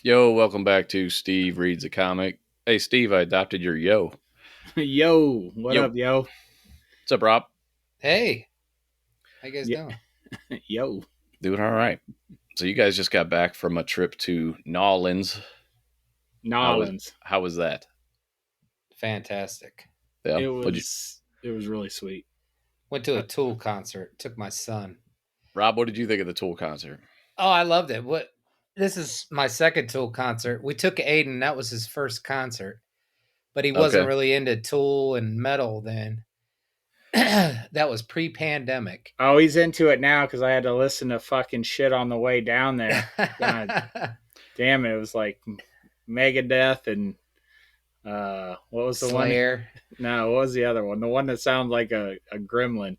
Yo, welcome back to Steve Reads a Comic. Hey, Steve, I adopted your yo. Yo, what Yo, up, yo? what's up, Rob? Hey, how you guys Yeah. doing? Yo. Doing all right. So you guys just got back from a trip to Nolans. Nolans. How was that? Fantastic. Yeah. It was really sweet. Went to a Tool concert. Took my son. Rob, what did you think of the Tool concert? Oh, I loved it. This is my second Tool concert. We took Aiden. That was his first concert, but he wasn't Okay. really into Tool and metal then. That was pre-pandemic. Oh, he's into it now because I had to listen to fucking shit on the way down there. God damn it. It was like Megadeth and what was the Slayer. one? No, what was the other one? The one that sounds like a gremlin.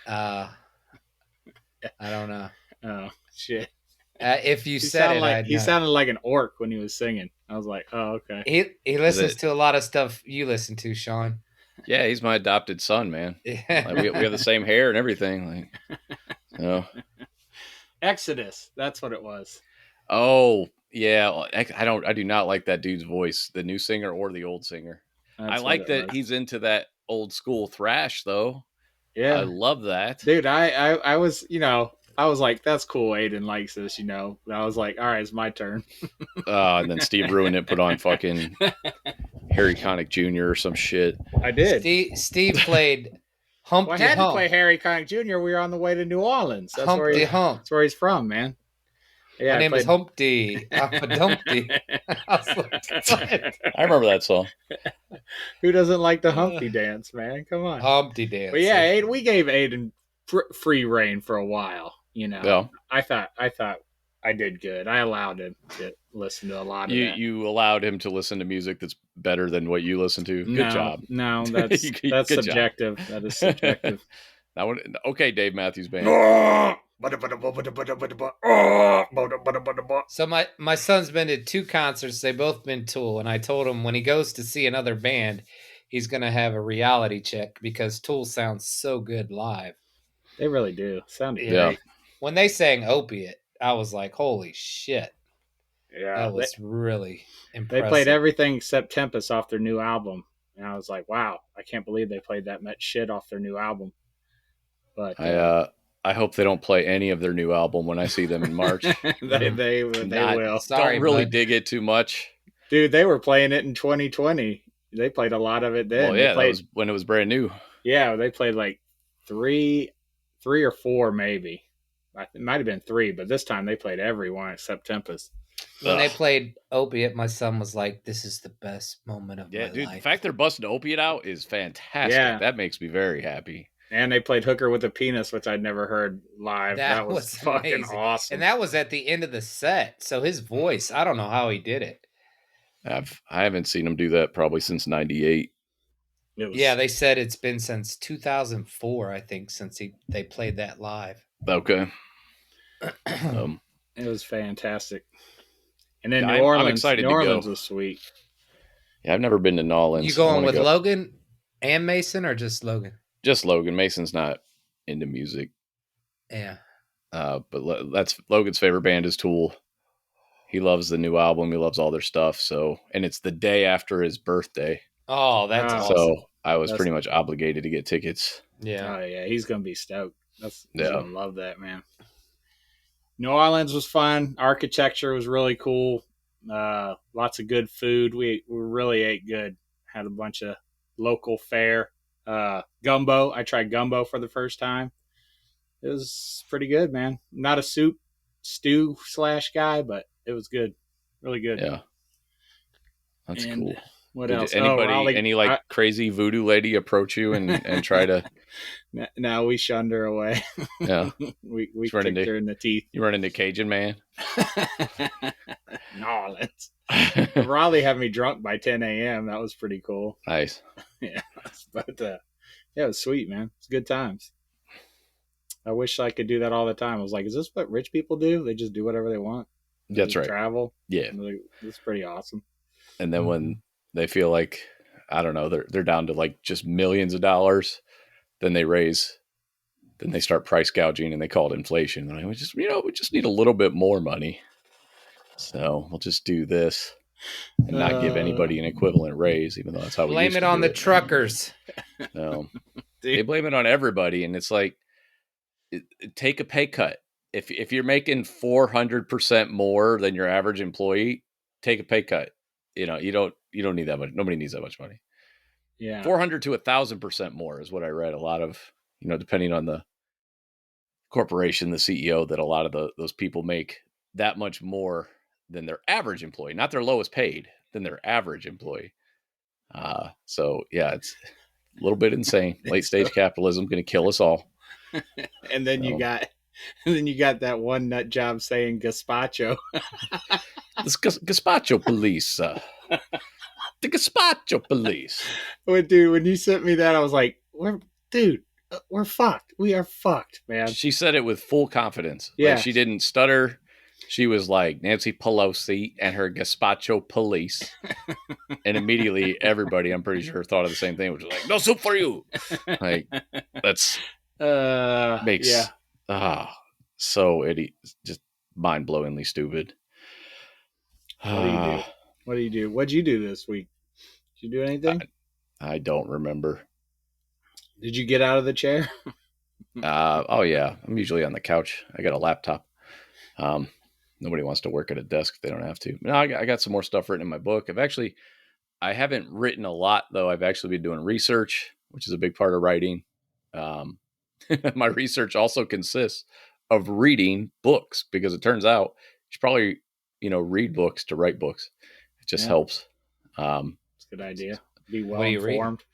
I don't know. Oh, shit. If you said it, I'd he know. sounded like an orc when he was singing. I was like, oh, okay. He listens to a lot of stuff you listen to, Shawn. Yeah, he's my adopted son, man. Like, we have the same hair and everything. Like, Exodus. That's what it was. Oh, yeah. I do not like that dude's voice, the new singer or the old singer. I like that he's into that old school thrash, though. Yeah, I love that, dude. I was, I was like, that's cool. Aiden likes this, I was like, all right, it's my turn. and then Steve ruined it. Put on fucking Harry Connick Jr. or some shit. I did. Steve played Humpty Well, I had Hump. to play Harry Connick Jr. We were on the way to New Orleans. That's Humpty Hump. That's where he's from, man. Yeah, My name is Humpty. I'm a Dumpty. I remember that song. Who doesn't like the Humpty dance, man? Come on. Humpty dance. But yeah, we gave Aiden free reign for a while. Yeah. I thought I did good. I allowed him to listen to a lot of that. You allowed him to listen to music that's better than what you listen to. Good job. No, that's subjective. That is subjective. Okay, Dave Matthews Band. So my son's been to 2 concerts. They've both been Tool, and I told him when he goes to see another band, he's gonna have a reality check because Tool sounds so good live. They really do. Sounded great. When they sang Opiate, I was like, holy shit. Yeah. That was really impressive. They played everything except Tempest off their new album. And I was like, wow, I can't believe they played that much shit off their new album. But I hope they don't play any of their new album when I see them in March. they will. Sorry, don't really bud. dig it too much. Dude, they were playing it in 2020. They played a lot of it then. Well, yeah, that was when it was brand new. Yeah, they played like three or four maybe. It might have been 3, but this time they played every one except Tempest. When they played Opiate, my son was like, this is the best moment of my life. The fact they're busting Opiate out is fantastic. Yeah. That makes me very happy. And they played Hooker with a Penis, which I'd never heard live. That was fucking amazing. awesome. And that was at the end of the set. So his voice, I don't know how he did it. I haven't seen him do that probably since '98. Yeah, they said it's been since 2004, I think, since they played that live. Okay. It was fantastic. And then I'm New Orleans, excited New to Orleans go. was sweet. Yeah, I've never been to Nolans. You going with Logan and Mason or just Logan? Just Logan. Mason's not into music. Yeah. But that's Logan's favorite band is Tool. He loves the new album. He loves all their stuff. And it's the day after his birthday. Oh, that's awesome. So I was pretty much obligated to get tickets. Yeah. Oh yeah, he's gonna be stoked. He's gonna love that, man. New Orleans was fun. Architecture was really cool. Lots of good food. We really ate good. Had a bunch of local fare. Gumbo. I tried gumbo for the first time. It was pretty good, man. Not a stew / guy, but it was good. Really good. Yeah. That's cool. What else? Any crazy voodoo lady approach you and try to? No, we shunned her away. Yeah, we kicked her in the teeth. You run into Cajun Man. No, Raleigh had me drunk by 10 a.m. That was pretty cool. Nice. Yeah, but yeah, it was sweet, man. It's good times. I wish I could do that all the time. I was like, is this what rich people do? They just do whatever they want. That's right. Travel. Yeah, it's pretty awesome. And then when they feel like, I don't know, they're down to like just millions of dollars, then they start price gouging and they call it inflation. They're like, we just need a little bit more money. So we'll just do this and not give anybody an equivalent raise, even though that's how we used to do it. Blame it on the truckers. No, they blame it on everybody, and it's like, take a pay cut. If you're making 400% more than your average employee, take a pay cut. You don't need that much. Nobody needs that much money. Yeah, 400 to 1,000% more is what I read. A lot of, depending on the corporation, the CEO, that a lot of those people make that much more than their average employee, not their lowest paid, than their average employee. So yeah, it's a little bit insane. Late stage capitalism going to kill us all. And then you got that one nut job saying gazpacho. This gazpacho police. The gazpacho police. Well, dude, when you sent me that, I was like, we're fucked. We are fucked, man. She said it with full confidence. Yeah. Like, she didn't stutter. She was like Nancy Pelosi and her gazpacho police. And immediately everybody, I'm pretty sure, thought of the same thing, which was like, no soup for you. Like, that's makes so just mind-blowingly stupid. What do you do? What'd you do this week? Did you do anything? I don't remember. Did you get out of the chair? Oh yeah, I'm usually on the couch. I got a laptop. Nobody wants to work at a desk if they don't have to. No, I got some more stuff written in my book. I haven't written a lot though. I've actually been doing research, which is a big part of writing. My research also consists of reading books, because it turns out you should probably, read books to write books. It just helps. It's a good idea. Be well informed.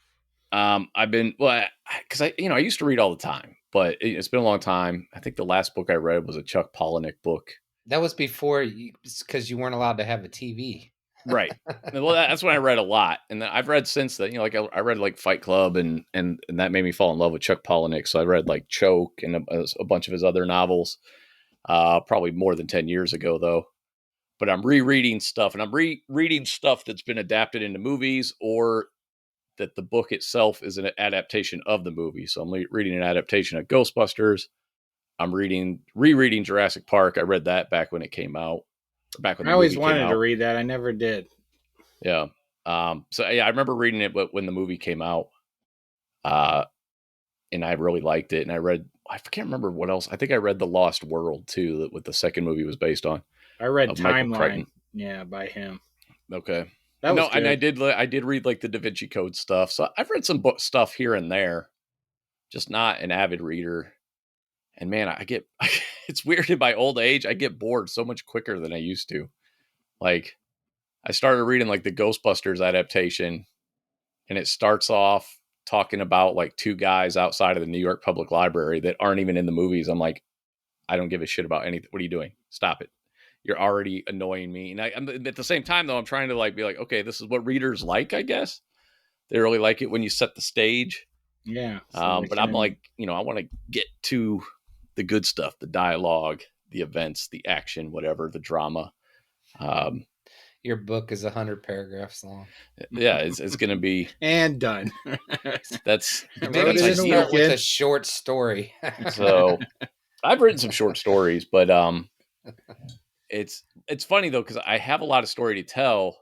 I've been, because I used to read all the time, but it's been a long time. I think the last book I read was a Chuck Palahniuk book. That was before, because you weren't allowed to have a TV. Right. Well, that's when I read a lot. And then I've read since then, like I read like Fight Club and that made me fall in love with Chuck Palahniuk. So I read like Choke and a bunch of his other novels, probably more than 10 years ago though. But I'm rereading stuff, and I'm rereading stuff that's been adapted into movies, or that the book itself is an adaptation of the movie. So I'm reading an adaptation of Ghostbusters. I'm rereading Jurassic Park. I read that back when it came out. Back when I always wanted to read that. I never did. Yeah. So yeah, I remember reading it when the movie came out. And I really liked it. And I can't remember what else. I think I read The Lost World too, what the second movie was based on. I read Timeline. Yeah, by him. Okay. That was good. And I did read like the Da Vinci Code stuff. So I've read some book stuff here and there, just not an avid reader. And man, it's weird, in my old age, I get bored so much quicker than I used to. Like, I started reading like the Ghostbusters adaptation, and it starts off talking about like two guys outside of the New York Public Library that aren't even in the movies. I'm like, I don't give a shit about anything. What are you doing? Stop it. You're already annoying me. And I'm at the same time though, I'm trying to like be like, okay, this is what readers like, I guess. They really like it when you set the stage. Yeah. But I'm like, I want to get to the good stuff, the dialogue, the events, the action, whatever, the drama. Your book is 100 paragraphs long. Yeah, it's going to be and done. That's maybe start with a short story. So I've written some short stories, but it's funny though, because I have a lot of story to tell,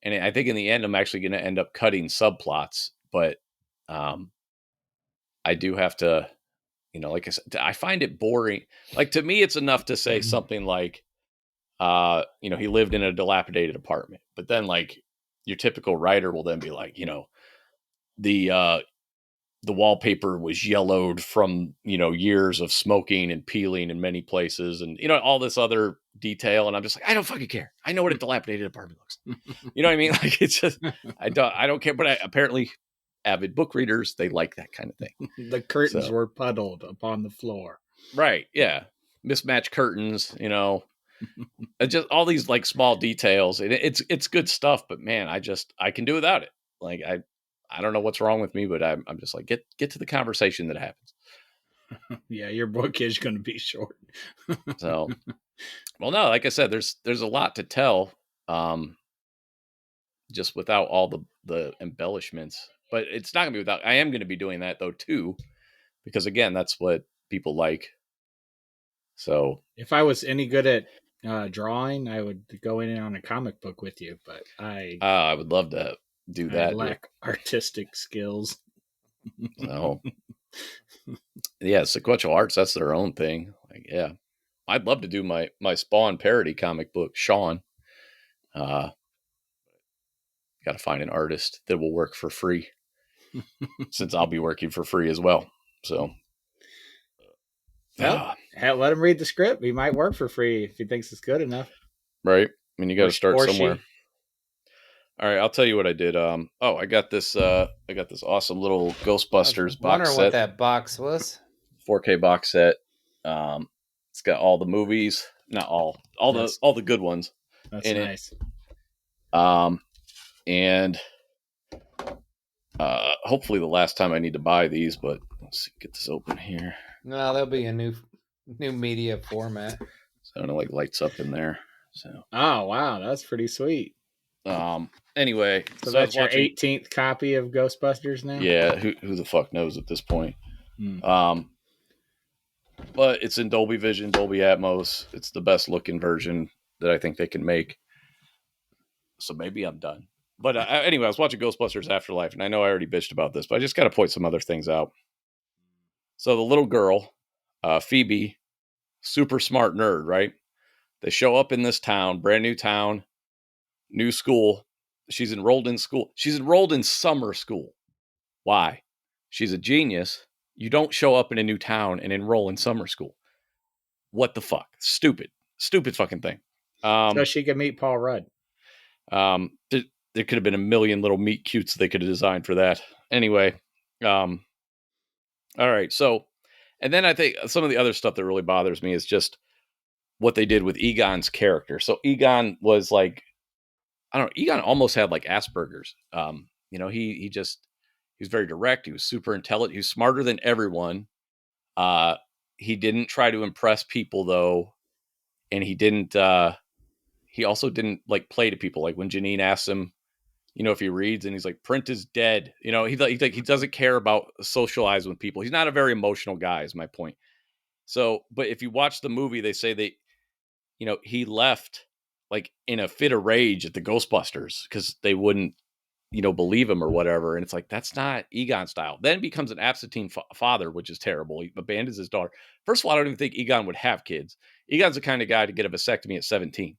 and I think in the end I'm actually going to end up cutting subplots. But I do have to, like I said, I find it boring. Like, to me, it's enough to say something like, he lived in a dilapidated apartment. But then, like, your typical writer will then be like, the wallpaper was yellowed from, years of smoking and peeling in many places, and, all this other detail. And I'm just like, I don't fucking care. I know what a dilapidated apartment looks like. You know what I mean? Like, it's just, I don't care. But apparently avid book readers, they like that kind of thing. The curtains were puddled upon the floor. Right. Yeah. Mismatched curtains, just all these like small details. And it's good stuff, but man, I can do without it. Like, I don't know what's wrong with me, but I'm just like, get to the conversation that happens. Yeah. Your book is going to be short. So, well, no, like I said, there's a lot to tell, just without all the embellishments. But it's not going to be without. I am going to be doing that though too, because again, that's what people like. So if I was any good at drawing, I would go in on a comic book with you, but I would love to do that. I lack artistic skills. No. Yeah, sequential arts, that's their own thing. Like, yeah. I'd love to do my Spawn parody comic book, Shawn. Got to find an artist that will work for free, since I'll be working for free as well. So, let him read the script. He might work for free if he thinks it's good enough. Right. I mean, you got to start somewhere. She. All right, I'll tell you what I did. I got this awesome little Ghostbusters box set. What that box was. 4K box set. It's got all the movies, not all the good ones. That's nice. And hopefully the last time I need to buy these, but let's see, get this open here. No, there'll be a new media format. So it like lights up in there. So. Oh wow, that's pretty sweet. Anyway, so that's your 18th copy of Ghostbusters now? Yeah, who the fuck knows at this point? But it's in Dolby Vision, Dolby Atmos. It's the best looking version that I think they can make. So maybe I'm done. But anyway, I was watching Ghostbusters Afterlife, and I know I already bitched about this, but I just got to point some other things out. So the little girl, Phoebe, super smart nerd, right? They show up in this town, brand new town, new school. She's enrolled in school. She's enrolled in summer school. Why? She's a genius. You don't show up in a new town and enroll in summer school. What the fuck? Stupid fucking thing. So she could meet Paul Rudd. There could have been a million little meet cutes they could have designed for that. Anyway. All right. So, and then I think some of the other stuff that really bothers me is just what they did with Egon's character. So Egon was like, I don't know, Egon almost had like Asperger's. He was very direct. He was super intelligent. He was smarter than everyone. He didn't try to impress people though. And he also didn't like play to people. Like when Janine asks him, if he reads and he's like, print is dead. He doesn't care about socializing with people. He's not a very emotional guy is my point. So, but if you watch the movie, they say he left like in a fit of rage at the Ghostbusters because they wouldn't, believe him or whatever. And it's like, that's not Egon style. Then becomes an absentee father, which is terrible. He abandons his daughter. First of all, I don't even think Egon would have kids. Egon's the kind of guy to get a vasectomy at 17.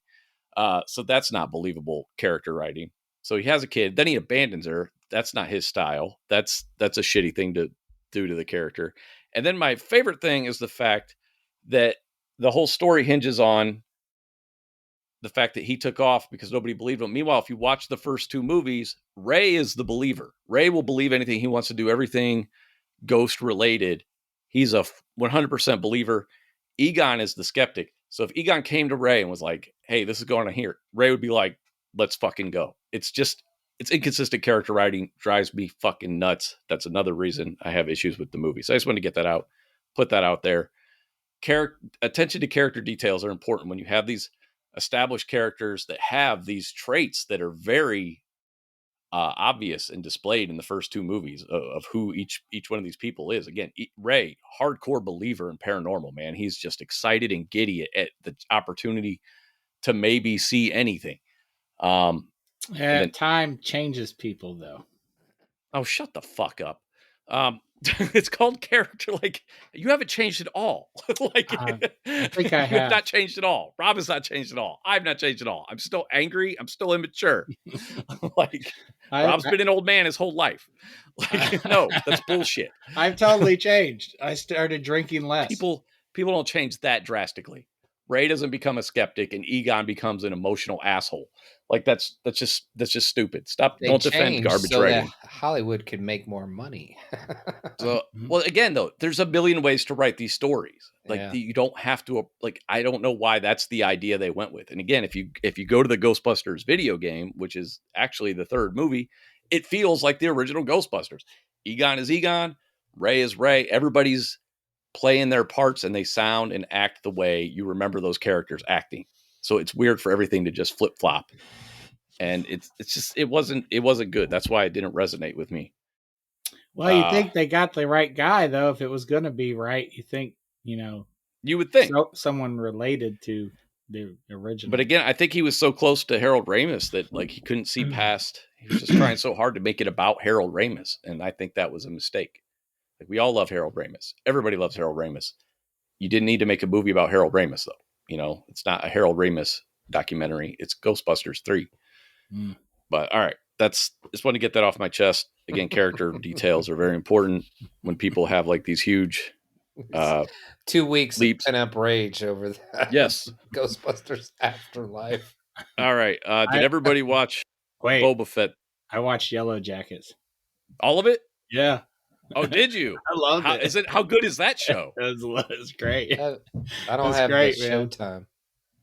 So that's not believable character writing. So he has a kid, then he abandons her. That's not his style. That's a shitty thing to do to the character. And then my favorite thing is the fact that the whole story hinges on the fact that he took off because nobody believed him. Meanwhile, if you watch the first two movies, Ray is the believer. Ray will believe anything. He wants to do everything ghost related. He's a 100% believer. Egon is the skeptic. So if Egon came to Ray and was like, hey, this is going on here, Ray would be like, let's fucking go. It's inconsistent character writing, drives me fucking nuts. That's another reason I have issues with the movie. So I just want to get that out, put that out there. Attention to character details are important when you have these established characters that have these traits that are very obvious and displayed in the first two movies of who each one of these people is. Again, Ray, hardcore believer in paranormal, man. He's just excited and giddy at the opportunity to maybe see anything. Time changes people, though. Oh, shut the fuck up. It's called character. Like, you haven't changed at all. Like, I think I have. You have not changed at all. Rob has not changed at all. I've not changed at all. I'm still angry. I'm still immature. Like, Rob's been an old man his whole life. Like, no, that's bullshit. I've totally changed. I started drinking less. People don't change that drastically. Ray doesn't become a skeptic and Egon becomes an emotional asshole. Like that's just stupid. Don't defend garbage writing. Hollywood could make more money. So, well, again though, there's a million ways to write these stories. Like you don't have to. Like I don't know why that's the idea they went with. And again, if you go to the Ghostbusters video game, which is actually the third movie, it feels like the original Ghostbusters. Egon is Egon, Ray is Ray. Everybody's playing their parts and they sound and act the way you remember those characters acting. So it's weird for everything to just flip flop. And it wasn't good. That's why it didn't resonate with me. Well, you think they got the right guy though. If it was going to be right, you think, you would think someone related to. the original. But again, I think he was so close to Harold Ramis that like he couldn't see past. He was just trying so hard to make it about Harold Ramis, and I think that was a mistake. Like we all love Harold Ramis. Everybody loves Harold Ramis. You didn't need to make a movie about Harold Ramis, though. You know, it's not a Harold Ramis documentary. It's Ghostbusters 3. But all right, just want to get that off my chest. Again, character details are very important when people have like these huge 2 weeks leaps. of pent-up rage over that. Yes. Ghostbusters Afterlife. All right. Did everybody watch Boba Fett? I watched Yellow Jackets. All of it? Yeah. Oh, did you? I loved it. How good is that show? It's great. I don't have great, Showtime.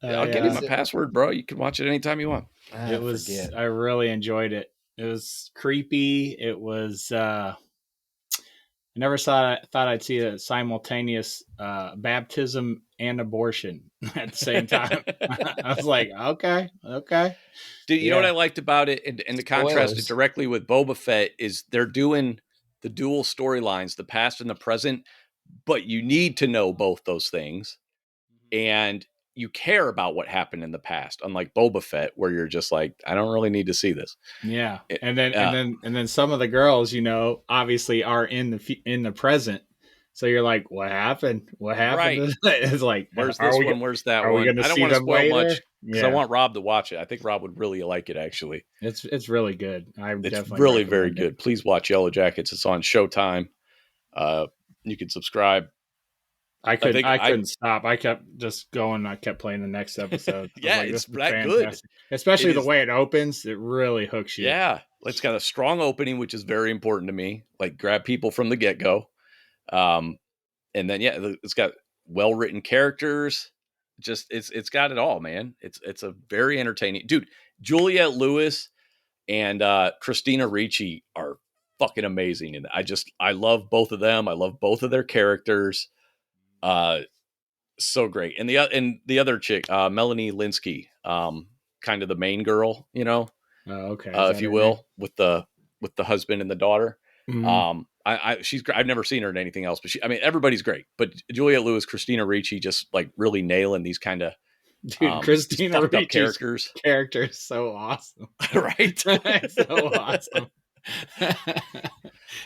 I'll give you my password, bro. You can watch it anytime you want. I really enjoyed it. It was creepy. It was I never thought I'd see a simultaneous baptism and abortion at the same time. I was like, okay. Dude, you know what I liked about it, and the contrast it directly with Boba Fett is they're doing the dual storylines, the past and the present, but you need to know both those things, and you care about what happened in the past, unlike Boba Fett, where you're just like, I don't really need to see this. Yeah, and then some of the girls, you know, obviously are in the present, so you're like, what happened? What happened? Right. It's like, where's this one? Where's that one? I don't want to spoil much because I want Rob to watch it. I think Rob would really like it. Actually, it's really good. It's really very good. Please watch Yellow Jackets. It's on Showtime. You can subscribe. I couldn't stop. I kept just going. I kept playing the next episode. Yeah, like, it's that good. Especially the way it opens. It really hooks you. Yeah. It's got a strong opening, which is very important to me. Like grab people from the get-go. And then, it's got well-written characters. Just it's got it all, man. It's a very entertaining. Dude, Juliette Lewis and Christina Ricci are fucking amazing. And I love both of them. I love both of their characters. So great. And the other chick, Melanie Linsky, kind of the main girl, you know, if you will, name? with the husband and the daughter. Mm-hmm. I've never seen her in anything else, but everybody's great, but Juliette Lewis, Christina Ricci, just like really nailing these kind of, Christina Ricci's characters so awesome. Right. So awesome.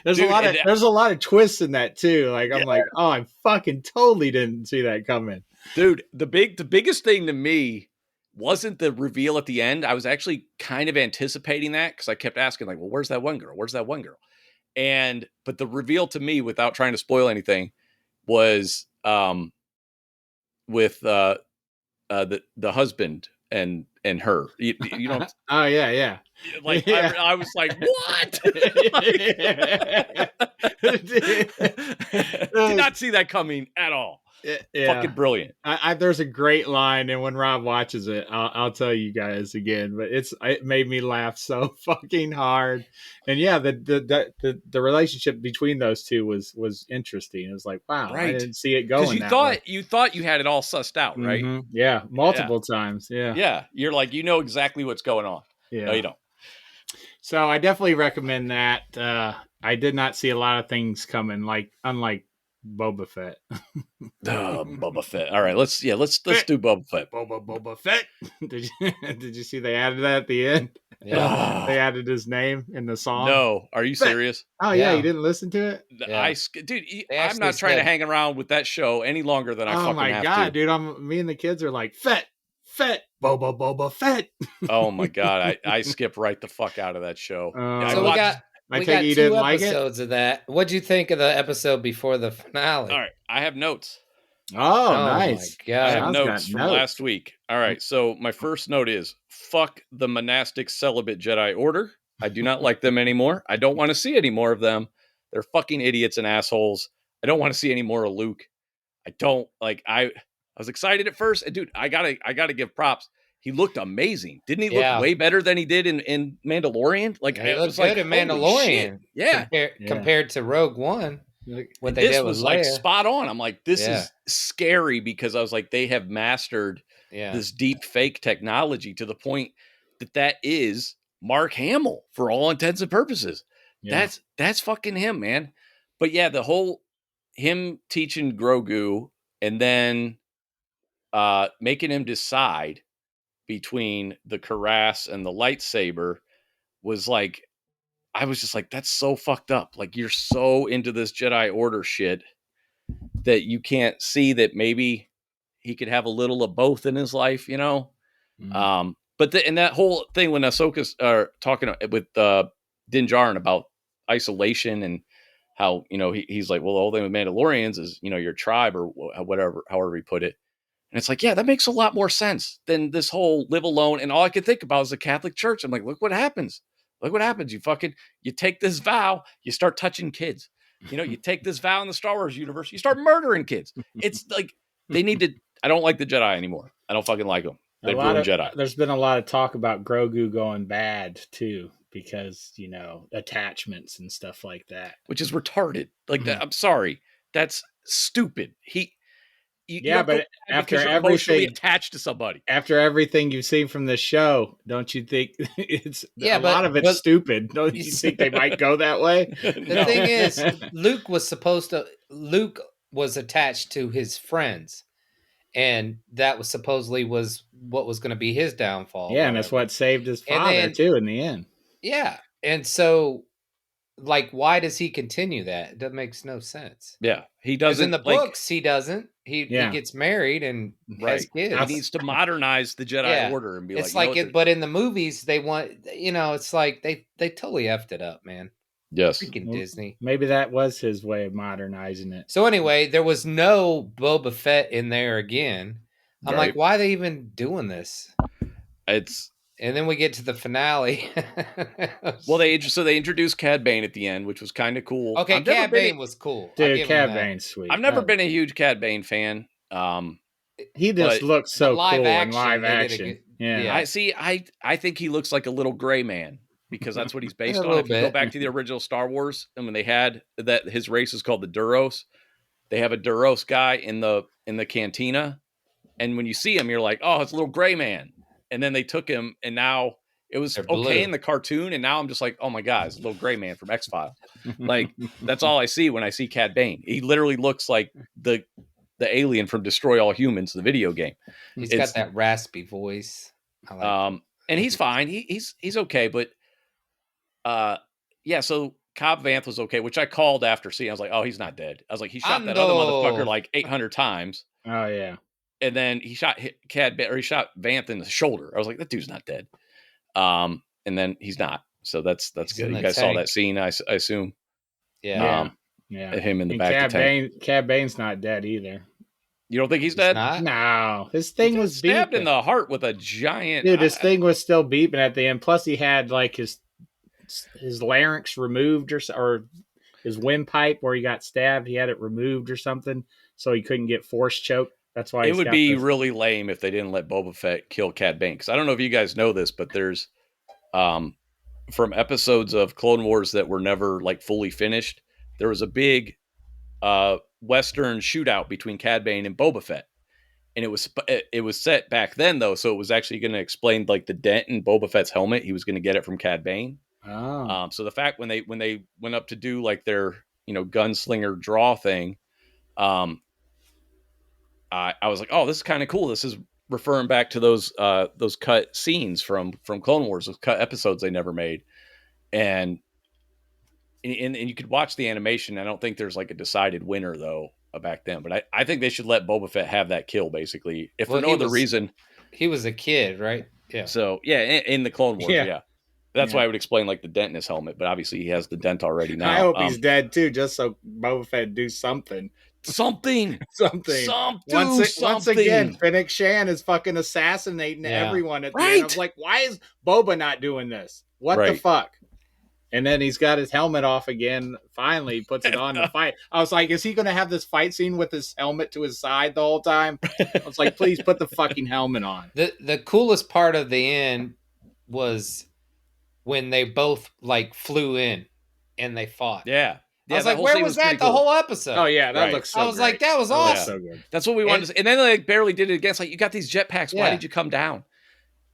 There's a lot of twists in that too. Like I'm like, oh, I fucking totally didn't see that coming. Dude, the biggest thing to me wasn't the reveal at the end. I was actually kind of anticipating that because I kept asking, like, well, where's that one girl? Where's that one girl? But the reveal to me, without trying to spoil anything, was with the husband and her. You know. Oh yeah. Like I was like, what? Did not see that coming at all. Yeah. Fucking brilliant. There's a great line, and when Rob watches it, I'll tell you guys again. But it made me laugh so fucking hard. And yeah, the relationship between those two was interesting. It was like, wow, right. I didn't see it going. Because you thought you had it all sussed out, right? Mm-hmm. Yeah, multiple times. Yeah, yeah. You're like, you know exactly what's going on. Yeah, no, you don't. So I definitely recommend that. I did not see a lot of things coming, unlike Boba Fett. Boba Fett. All right, let's do Boba Fett. Boba Fett. Did you see they added that at the end? Yeah, they added his name in the song. No, are you serious? Oh yeah, you didn't listen to it? Yeah. I'm not trying to hang around with that show any longer than I fucking have to. Oh my god, dude! Me and the kids are like Fett, Boba Fett. Oh my god, I skip right the fuck out of that show. So we got 2 episodes of that. What'd you think of the episode before the finale? All right, I have notes. Oh nice. My god, I have notes from last week. All right, so my first note is fuck the monastic celibate Jedi Order. I do not like them anymore. I don't want to see any more of them. They're fucking idiots and assholes. I don't want to see any more of Luke. I don't like. I was excited at first, and dude, I gotta give props. He looked amazing. Didn't he look way better than he did in Mandalorian? Like he looked good in Mandalorian. Yeah. Compared to Rogue One. What they did was like spot on. I'm like, this is scary because I was like, they have mastered this deep fake technology to the point that is Mark Hamill for all intents and purposes. Yeah. That's fucking him, man. But yeah, the whole him teaching Grogu and then making him decide between the cuirass and the lightsaber was like, I was just like, that's so fucked up. Like, you're so into this Jedi Order shit that you can't see that maybe he could have a little of both in his life, you know? Mm. But and that whole thing when Ahsoka's talking with Din Djarin about isolation and how, you know, he's like, well, the whole thing with Mandalorians is, you know, your tribe or whatever, however he put it. And it's like, yeah, that makes a lot more sense than this whole live alone. And all I could think about is the Catholic Church. I'm like, look what happens. Look what happens. You take this vow, you start touching kids. You know, you take this vow in the Star Wars universe, you start murdering kids. It's like, they need to, I don't like the Jedi anymore. I don't fucking like them. They've ruined Jedi. There's been a lot of talk about Grogu going bad too, because, you know, attachments and stuff like that. Which is retarded. Like, that, I'm sorry. That's stupid. But after everything attached to somebody, after everything you've seen from the show, don't you think a lot of it's stupid? Don't you think they might go that way? The thing is, Luke was attached to his friends, and that was supposedly what was going to be his downfall. Yeah, and that's what saved his father too in the end. Yeah, and so, like, why does he continue that? That makes no sense. Yeah, he doesn't. In the books, he doesn't. He gets married and has kids. He needs to modernize the Jedi Order and be it's like but in the movies, they want, you know, it's like they totally effed it up, man. Yes. Freaking Disney. Maybe that was his way of modernizing it. So anyway, there was no Boba Fett in there again. I'm like, why are they even doing this? And then we get to the finale. Well, they introduced Cad Bane at the end, which was kind of cool. Okay, Cad Bane was cool. Dude, Cad Bane's sweet. I've never been a huge Cad Bane fan. He just looks so cool in live action. I think he looks like a little gray man because that's what he's based on. If you go back to the original Star Wars, and when they had that, his race is called the Duros. They have a Duros guy in the cantina, and when you see him, you're like, oh, it's a little gray man. And then they took him, and now it was okay in the cartoon, and now I'm just like, oh my god, it's a little gray man from X-Files. Like, that's all I see when I see Cad Bane. He literally looks like the alien from Destroy All Humans, the video game. He's got that raspy voice. I like and he's fine. He's okay, but so Cobb Vanth was okay, which I called after seeing. I was like, oh, he's not dead. I was like, he shot that other motherfucker like 800 times. Oh yeah. And then he shot he shot Vanth in the shoulder. I was like, that dude's not dead. And then he's not. So that's good. You guys saw that scene, I assume. Yeah. Him in the back of the tank. Cad Bane's not dead either. You don't think he's dead? Not? No. His thing was stabbed in the heart with a giant. Dude, his thing was still beeping at the end. Plus, he had like his larynx removed or his windpipe where he got stabbed. He had it removed or something, so he couldn't get force choked. That's why it would be really lame if they didn't let Boba Fett kill Cad Bane. Because I don't know if you guys know this, but there's from episodes of Clone Wars that were never like fully finished, there was a big Western shootout between Cad Bane and Boba Fett, and it was set back then though, so it was actually going to explain like the dent in Boba Fett's helmet. He was going to get it from Cad Bane. Oh. So the fact when they went up to do like their gunslinger draw thing, I was like, oh, this is kind of cool. This is referring back to those cut scenes from Clone Wars, those cut episodes they never made. And you could watch the animation. I don't think there's like a decided winner though back then, but I think they should let Boba Fett have that kill basically. If for no other reason, he was a kid, right? Yeah. So yeah, in the Clone Wars, yeah. That's why I would explain like the dent in his helmet, but obviously he has the dent already now. I hope he's dead too, just so Boba Fett do something. Something. Once again, Fennec Shan is fucking assassinating everyone at the end. I was like, why is Boba not doing this? What the fuck? And then he's got his helmet off again. Finally, he puts it on to fight. I was like, is he going to have this fight scene with his helmet to his side the whole time? I was like, please put the fucking helmet on. The coolest part of the end was when they both like flew in and they fought. Yeah. I was like, where was that the whole episode? Oh, yeah, that looks so I was great. Like, that was awesome. So good. That's what we wanted to see. And then they like, barely did it again. It's like, you got these jetpacks. Why did you come down?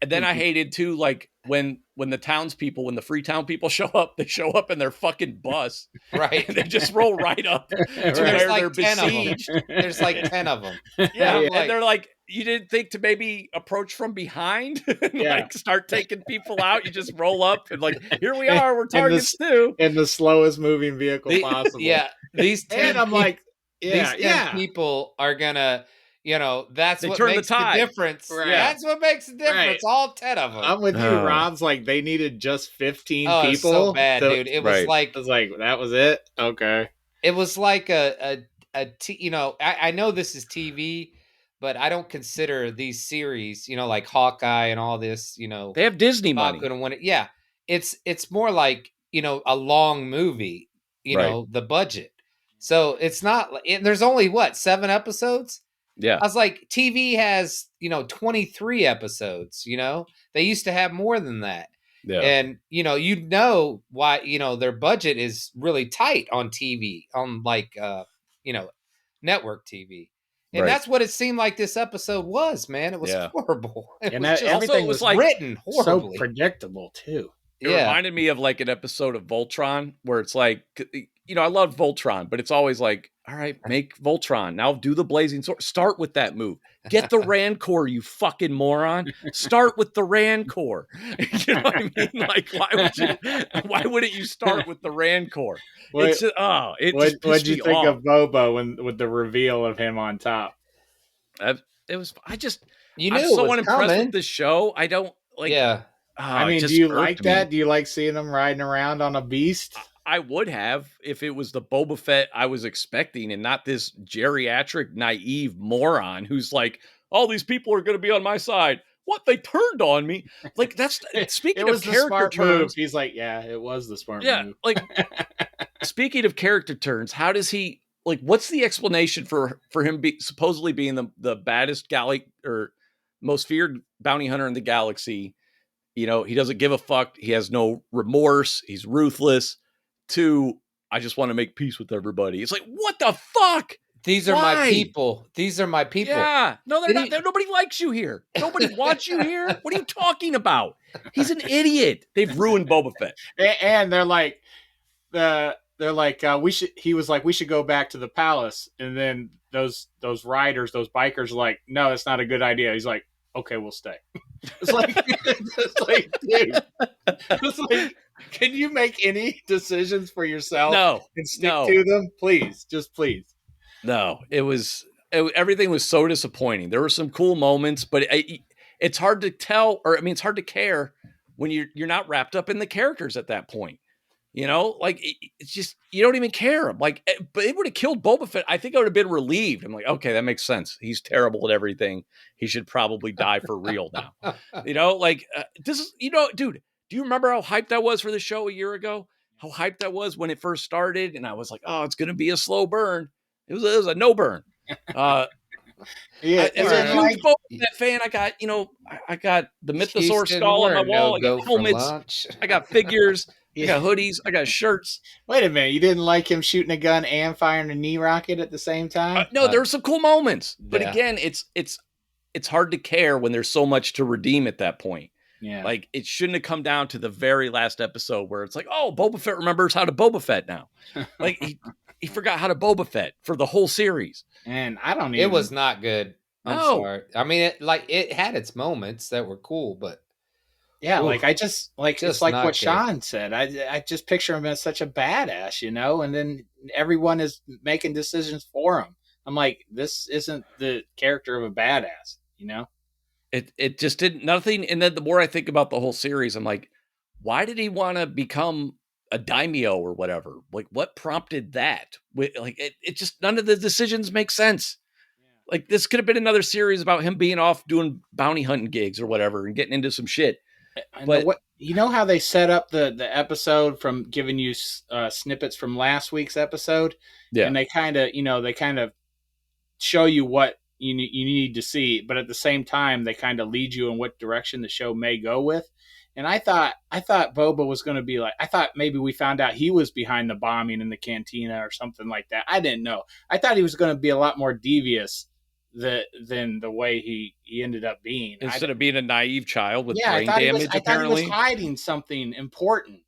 And then I hated, too, like, when the townspeople, when the Freetown people show up, they show up in their fucking bus. Right. And they just roll right up to where they're besieged. There's like 10 of them. Yeah. And they're like, you didn't think to maybe approach from behind and like start taking people out. You just roll up and like, here we are, we're targets too. In the slowest moving vehicle possible. Yeah, these 10 and I'm like, these 10 people are gonna, that's They what turn the makes the tide. difference. Right. That's what makes the difference. All 10 of them. I'm with you. Rob's like, they needed just 15 people. It was so bad, dude. It was like, that was it. Okay. It was like I know this is TV, but I don't consider these series, like Hawkeye and all this, they have Disney money. Yeah, it's more like a long movie, the budget. So it's not. There's only 7 episodes. Yeah, I was like, TV has 23 episodes. They used to have more than that. Yeah. And why their budget is really tight on TV, on network TV. And that's what it seemed like this episode was, man. It was horrible. Everything was like written horribly. So predictable too. It reminded me of like an episode of Voltron where it's like, I love Voltron, but it's always like, all right, make Voltron. Now do the blazing sword. Start with that move. Get the Rancor, you fucking moron. Start with the Rancor. You know what I mean? Like, why wouldn't you start with the Rancor? What'd you think of Boba with the reveal of him on top? I'm so unimpressed with this show. I don't like. Yeah. Do you like that? Do you like seeing him riding around on a beast? I would have if it was the Boba Fett I was expecting and not this geriatric, naive moron who's like, all these people are going to be on my side. What? They turned on me. Like, that's speaking of character turns. He's like, yeah, it was the smart move. Yeah, like, speaking of character turns, how does he, like, what's the explanation for him supposedly being the baddest or most feared bounty hunter in the galaxy? He doesn't give a fuck. He has no remorse. He's ruthless. 2, I just want to make peace with everybody. It's like, what the fuck? These are my people. These are my people. Yeah. No, they're not. Nobody likes you here. Nobody wants you here. What are you talking about? He's an idiot. They've ruined Boba Fett. And they're like, he was like, we should go back to the palace. And then those riders, those bikers are like, no, that's not a good idea. He's like, okay, we'll stay. It's like, dude. It's like, can you make any decisions for yourself? No. And stick to them? Please. Just please. No. Everything was so disappointing. There were some cool moments, but it's hard to tell, it's hard to care when you're not wrapped up in the characters at that point. Like it's just, you don't even care. Like, but it would have killed Boba Fett. I think I would have been relieved. I'm like, okay, that makes sense. He's terrible at everything. He should probably die for real now. This is, dude, do you remember how hyped I was for the show a year ago? How hyped I was when it first started? And I was like, oh, it's going to be a slow burn. It was a no burn. As a huge Boba Fett fan, I got the Mythosaur skull on my wall. I got helmets. I got figures. I got hoodies. I got shirts. Wait a minute. You didn't like him shooting a gun and firing a knee rocket at the same time? No, there were some cool moments. But again, it's hard to care when there's so much to redeem at that point. Yeah. Like, it shouldn't have come down to the very last episode where it's like, oh, Boba Fett remembers how to Boba Fett now. Like, he forgot how to Boba Fett for the whole series. And I don't even... It was not good. I'm sorry. I mean, it had its moments that were cool, but... Yeah, it's like what Shawn said. I just picture him as such a badass, and then everyone is making decisions for him. I'm like, this isn't the character of a badass, It just did nothing. And then the more I think about the whole series, I'm like, why did he want to become a daimyo or whatever? Like, what prompted that? Like, it just, none of the decisions make sense. Yeah. Like, this could have been another series about him being off doing bounty hunting gigs or whatever and getting into some shit. But how they set up the episode from giving you snippets from last week's episode, and they kind of show you what you need to see, but at the same time they kind of lead you in what direction the show may go with. And I thought Boba was going to be like, I thought maybe we found out he was behind the bombing in the cantina or something like that. I didn't know. I thought he was going to be a lot more devious than the way he ended up being. Instead of being a naive child with brain damage, apparently. I thought he was hiding something important,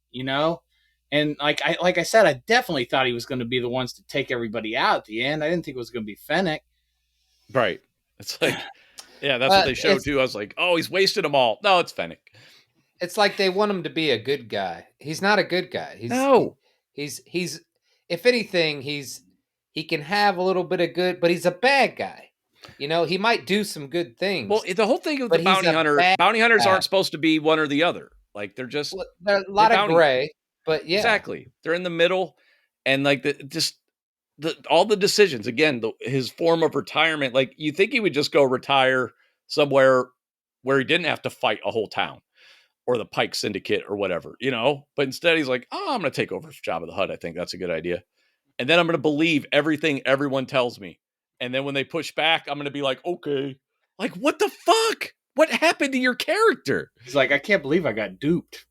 And like I said, I definitely thought he was going to be the ones to take everybody out at the end. I didn't think it was going to be Fennec. Right. It's like, Yeah, that's what they showed too. I was like, oh, he's wasted them all. No, it's Fennec. It's like they want him to be a good guy. He's not a good guy. He's if anything, he can have a little bit of good, but he's a bad guy. You know, he might do some good things. Well, the whole thing of the bounty hunters aren't supposed to be one or the other. Like they're just a lot of gray, but yeah, exactly. They're in the middle, and like all the decisions. Again, his form of retirement. Like you think he would just go retire somewhere where he didn't have to fight a whole town or the Pike Syndicate or whatever, you know. But instead, he's like, "Oh, I'm going to take over Jabba the Hutt. I think that's a good idea." And then I'm going to believe everything everyone tells me. And then when they push back, I'm going to be like, okay. Like, what the fuck? What happened to your character? He's like, I can't believe I got duped.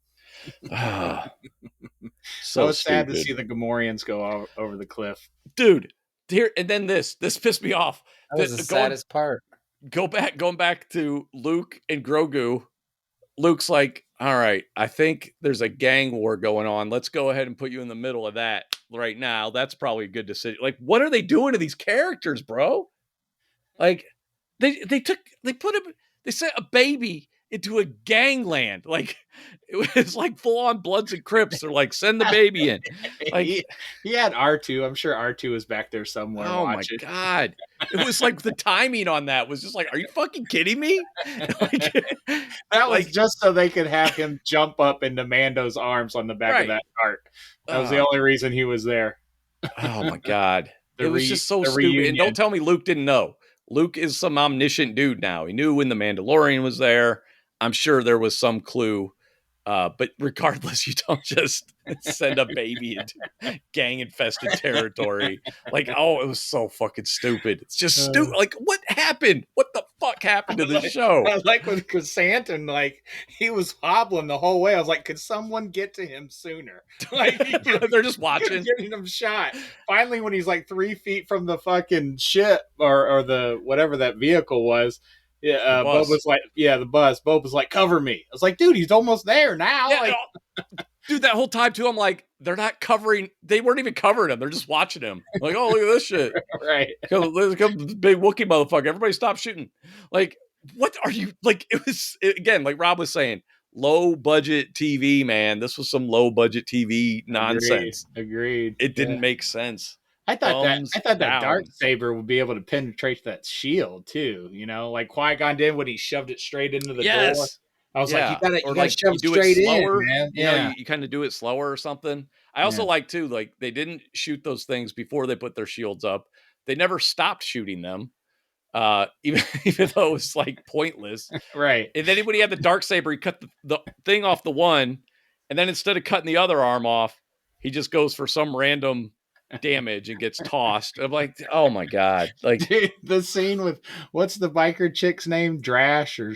So sad to see the Gamorreans go over the cliff. Dude, here, and then this pissed me off. That was the saddest part. Going back to Luke and Grogu. Luke's like, all right, I think there's a gang war going on. Let's go ahead and put you in the middle of that right now. That's probably a good decision. Like, what are they doing to these characters, bro? Like, they sent a baby into a gangland. Like, it was like full on Bloods and Crips. They're like, send the baby in. Like, he had R2. I'm sure R2 is back there somewhere. Oh watching. My God. It was like the timing on that was just like, are you fucking kidding me? Like, that was just so they could have him jump up into Mando's arms on the back of that cart. That was the only reason he was there. Oh my God. It was just so stupid. Reunion. And don't tell me Luke didn't know. Luke is some omniscient dude now. He knew when the Mandalorian was there. I'm sure there was some clue. But regardless, you don't just send a baby into gang-infested territory. Like, oh, it was so fucking stupid. It's just stupid. Like, what happened? What the fuck happened to this show? Like with Chrysanthemum, like, he was hobbling the whole way. I was like, could someone get to him sooner? Like, they're just watching. Getting him shot. Finally, when he's like 3 feet from the fucking ship or the whatever that vehicle was, yeah, Boba's like, the bus. Boba's like, cover me. I was like, dude, he's almost there now. Yeah, like, dude, that whole time too, I'm like, they're not covering. They weren't even covering him. They're just watching him. Like, oh, look at this shit. Right. There's a big Wookiee motherfucker. Everybody stop shooting. Like, what are you like? Again, like Rob was saying, low budget TV, man. This was some low budget TV nonsense. Agreed. It didn't make sense. I thought that Darksaber would be able to penetrate that shield too. You know, like Qui-Gon did when he shoved it straight into the door. I was like, you gotta shove it straight in, man. You know, you kind of do it slower or something. I also like too, like they didn't shoot those things before they put their shields up. They never stopped shooting them, even though it was like pointless. Right. And then when he had the Darksaber, he cut the thing off the one, and then instead of cutting the other arm off, he just goes for some random damage and gets tossed. I'm like, oh my God. Like, dude, the scene with what's the biker chick's name? Drash or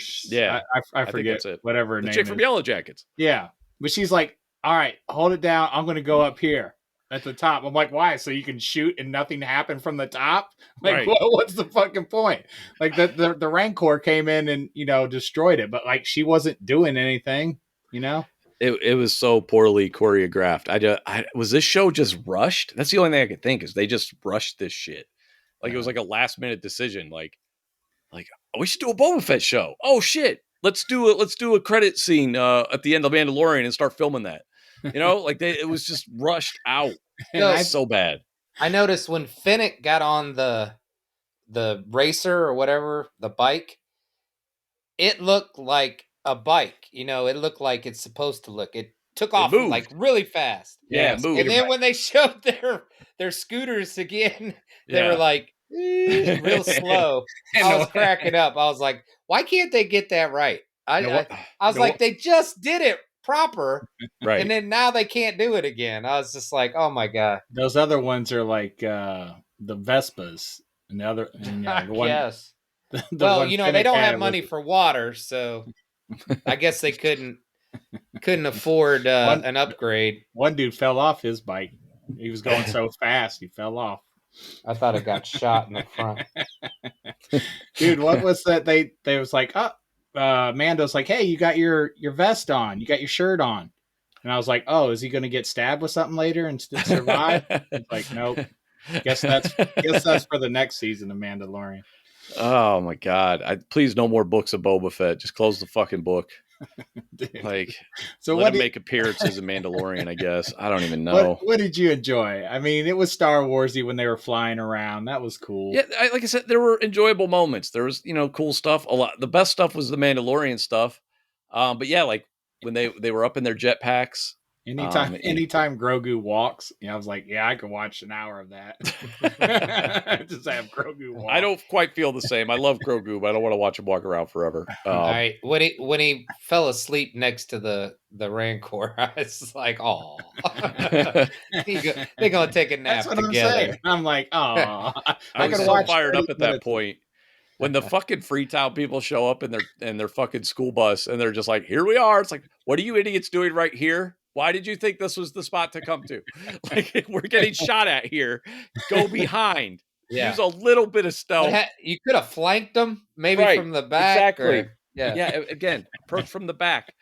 I forget it. Whatever her name chick from Yellow Jackets. Yeah. But she's like, all right, hold it down. I'm gonna go up here at the top. I'm like, why? So you can shoot and nothing happened from the top? Like, what's the fucking point? Like the Rancor came in and, you know, destroyed it, but like she wasn't doing anything, you know? It was so poorly choreographed. I was this show just rushed? That's the only thing I could think is they just rushed this shit. Like it was like a last minute decision. Like we should do a Boba Fett show. Oh shit, let's do a credit scene at the end of Mandalorian and start filming that. You know, like it was just rushed out. So bad. I noticed when Fennec got on the racer or whatever, the bike, it looked like a bike, you know, it looked like it's supposed to look. It took off like really fast. Yeah, it moved. And then when they showed their scooters again, they were like real slow. I was cracking up. I was like, why can't they get that right? I was like, they just did it proper, right? And then now they can't do it again. I was just like, oh my God. Those other ones are like the Vespas, and the other, the one. Yes. Well, you know, they don't have money for water, so I guess they couldn't afford an upgrade. One dude fell off his bike. He was going so fast, he fell off. I thought it got shot in the front. Dude, what was that? They was like, Mando's like, hey, you got your vest on, you got your shirt on, and I was like, oh, is he going to get stabbed with something later and survive? It's like, nope. Guess that's for the next season of Mandalorian. Oh my God! Please, no more books of Boba Fett. Just close the fucking book. Dude. Like, So let him make appearances in Mandalorian. I guess I don't even know. What did you enjoy? I mean, it was Star Warsy when they were flying around. That was cool. Yeah, like I said, there were enjoyable moments. There was, cool stuff. A lot. The best stuff was the Mandalorian stuff. But yeah, like when they were up in their jetpacks. Anytime Grogu walks, I was like, yeah, I could watch an hour of that. Just have Grogu walk. I don't quite feel the same. I love Grogu, but I don't want to watch him walk around forever. All right, when he fell asleep next to the Rancor, I was like, oh, they're gonna take a nap together. I'm like, oh, I was so fired up at that point. When the fucking Freetown people show up in their fucking school bus and they're just like, here we are. It's like, what are you idiots doing right here? Why did you think this was the spot to come to? Like, we're getting shot at here. Go behind. Yeah. Use a little bit of stealth. You could have flanked them, maybe from the back. Exactly. Yeah. Again, approach from the back.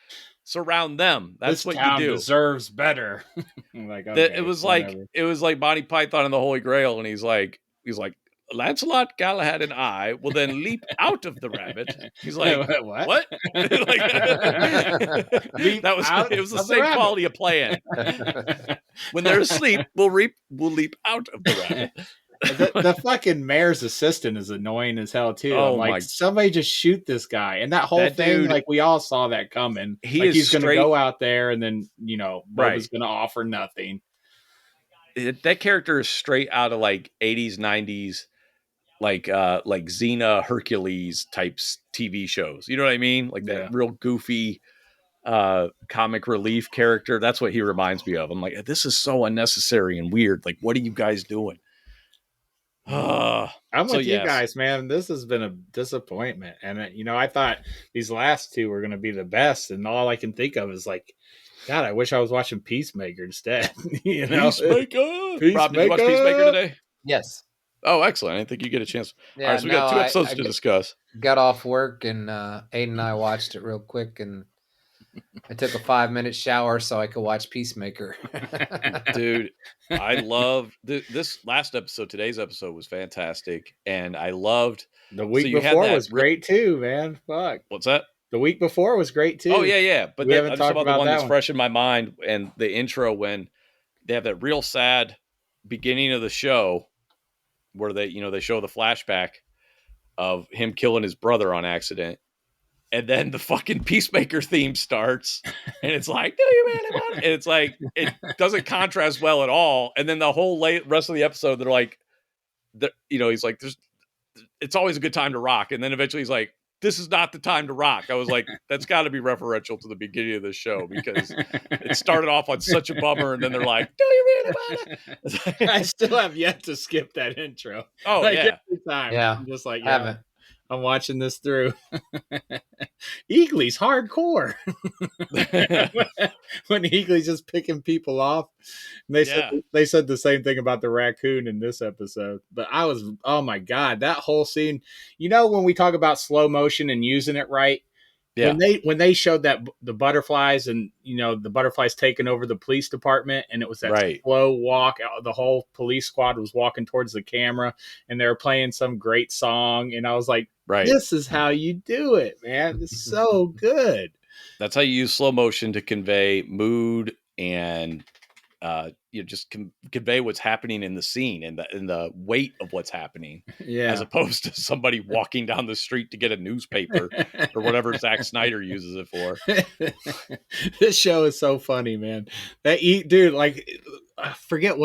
Surround them. That's what you do. Deserves better. Like, okay, it was like Monty Python and the Holy Grail, and he's like, Lancelot, Galahad, and I will then leap out of the rabbit. He's like, what? It was the same quality of plan. When they're asleep, we'll leap out of the rabbit. The fucking mayor's assistant is annoying as hell too. Oh, I'm like, somebody just shoot this guy. And that whole thing, dude, like, we all saw that coming. He's going to go out there and then, Boba's going to offer nothing. That character is straight out of like 80s, 90s, like Xena, Hercules types TV shows. You know what I mean? Like that real goofy comic relief character. That's what he reminds me of. I'm like, this is so unnecessary and weird. Like, what are you guys doing? I'm with you guys, man. This has been a disappointment. And, I thought these last two were going to be the best. And all I can think of is like, God, I wish I was watching Peacemaker instead. Peacemaker. Rob, did you watch Peacemaker today? Yes. Oh, excellent. I didn't think you get a chance. Yeah, all right, so we got 2 episodes to discuss. Got off work and Aiden and I watched it real quick, and I took a 5-minute shower so I could watch Peacemaker. Dude, I loved this last episode. Today's episode was fantastic, and I loved the week before was great too, man. Fuck. What's that? The week before was great too. Oh yeah. But I'm just about the one that's fresh in my mind, and the intro when they have that real sad beginning of the show where they show the flashback of him killing his brother on accident. And then the fucking Peacemaker theme starts, and it's like, do you really want it? And it's like, it doesn't contrast well at all. And then the whole rest of the episode, they're like, he's like, it's always a good time to rock. And then eventually he's like, this is not the time to rock. I was like, that's got to be referential to the beginning of the show because it started off on such a bummer, and then they're like, do you really want it? I still have yet to skip that intro. Oh, like, every time. Yeah. I'm just like, haven't. I'm watching this through. Eagly's hardcore. When Eagly's just picking people off. They said the same thing about the raccoon in this episode. But oh my God, that whole scene. When we talk about slow motion and using it right, when they showed that the butterflies and the butterflies taking over the police department, and it was that slow walk, the whole police squad was walking towards the camera and they were playing some great song, and I was like, this is how you do it, man. It's so good. That's how you use slow motion to convey mood and just convey what's happening in the scene and the weight of what's happening, as opposed to somebody walking down the street to get a newspaper or whatever Zack Snyder uses it for. This show is so funny, man. Dude, like, I forget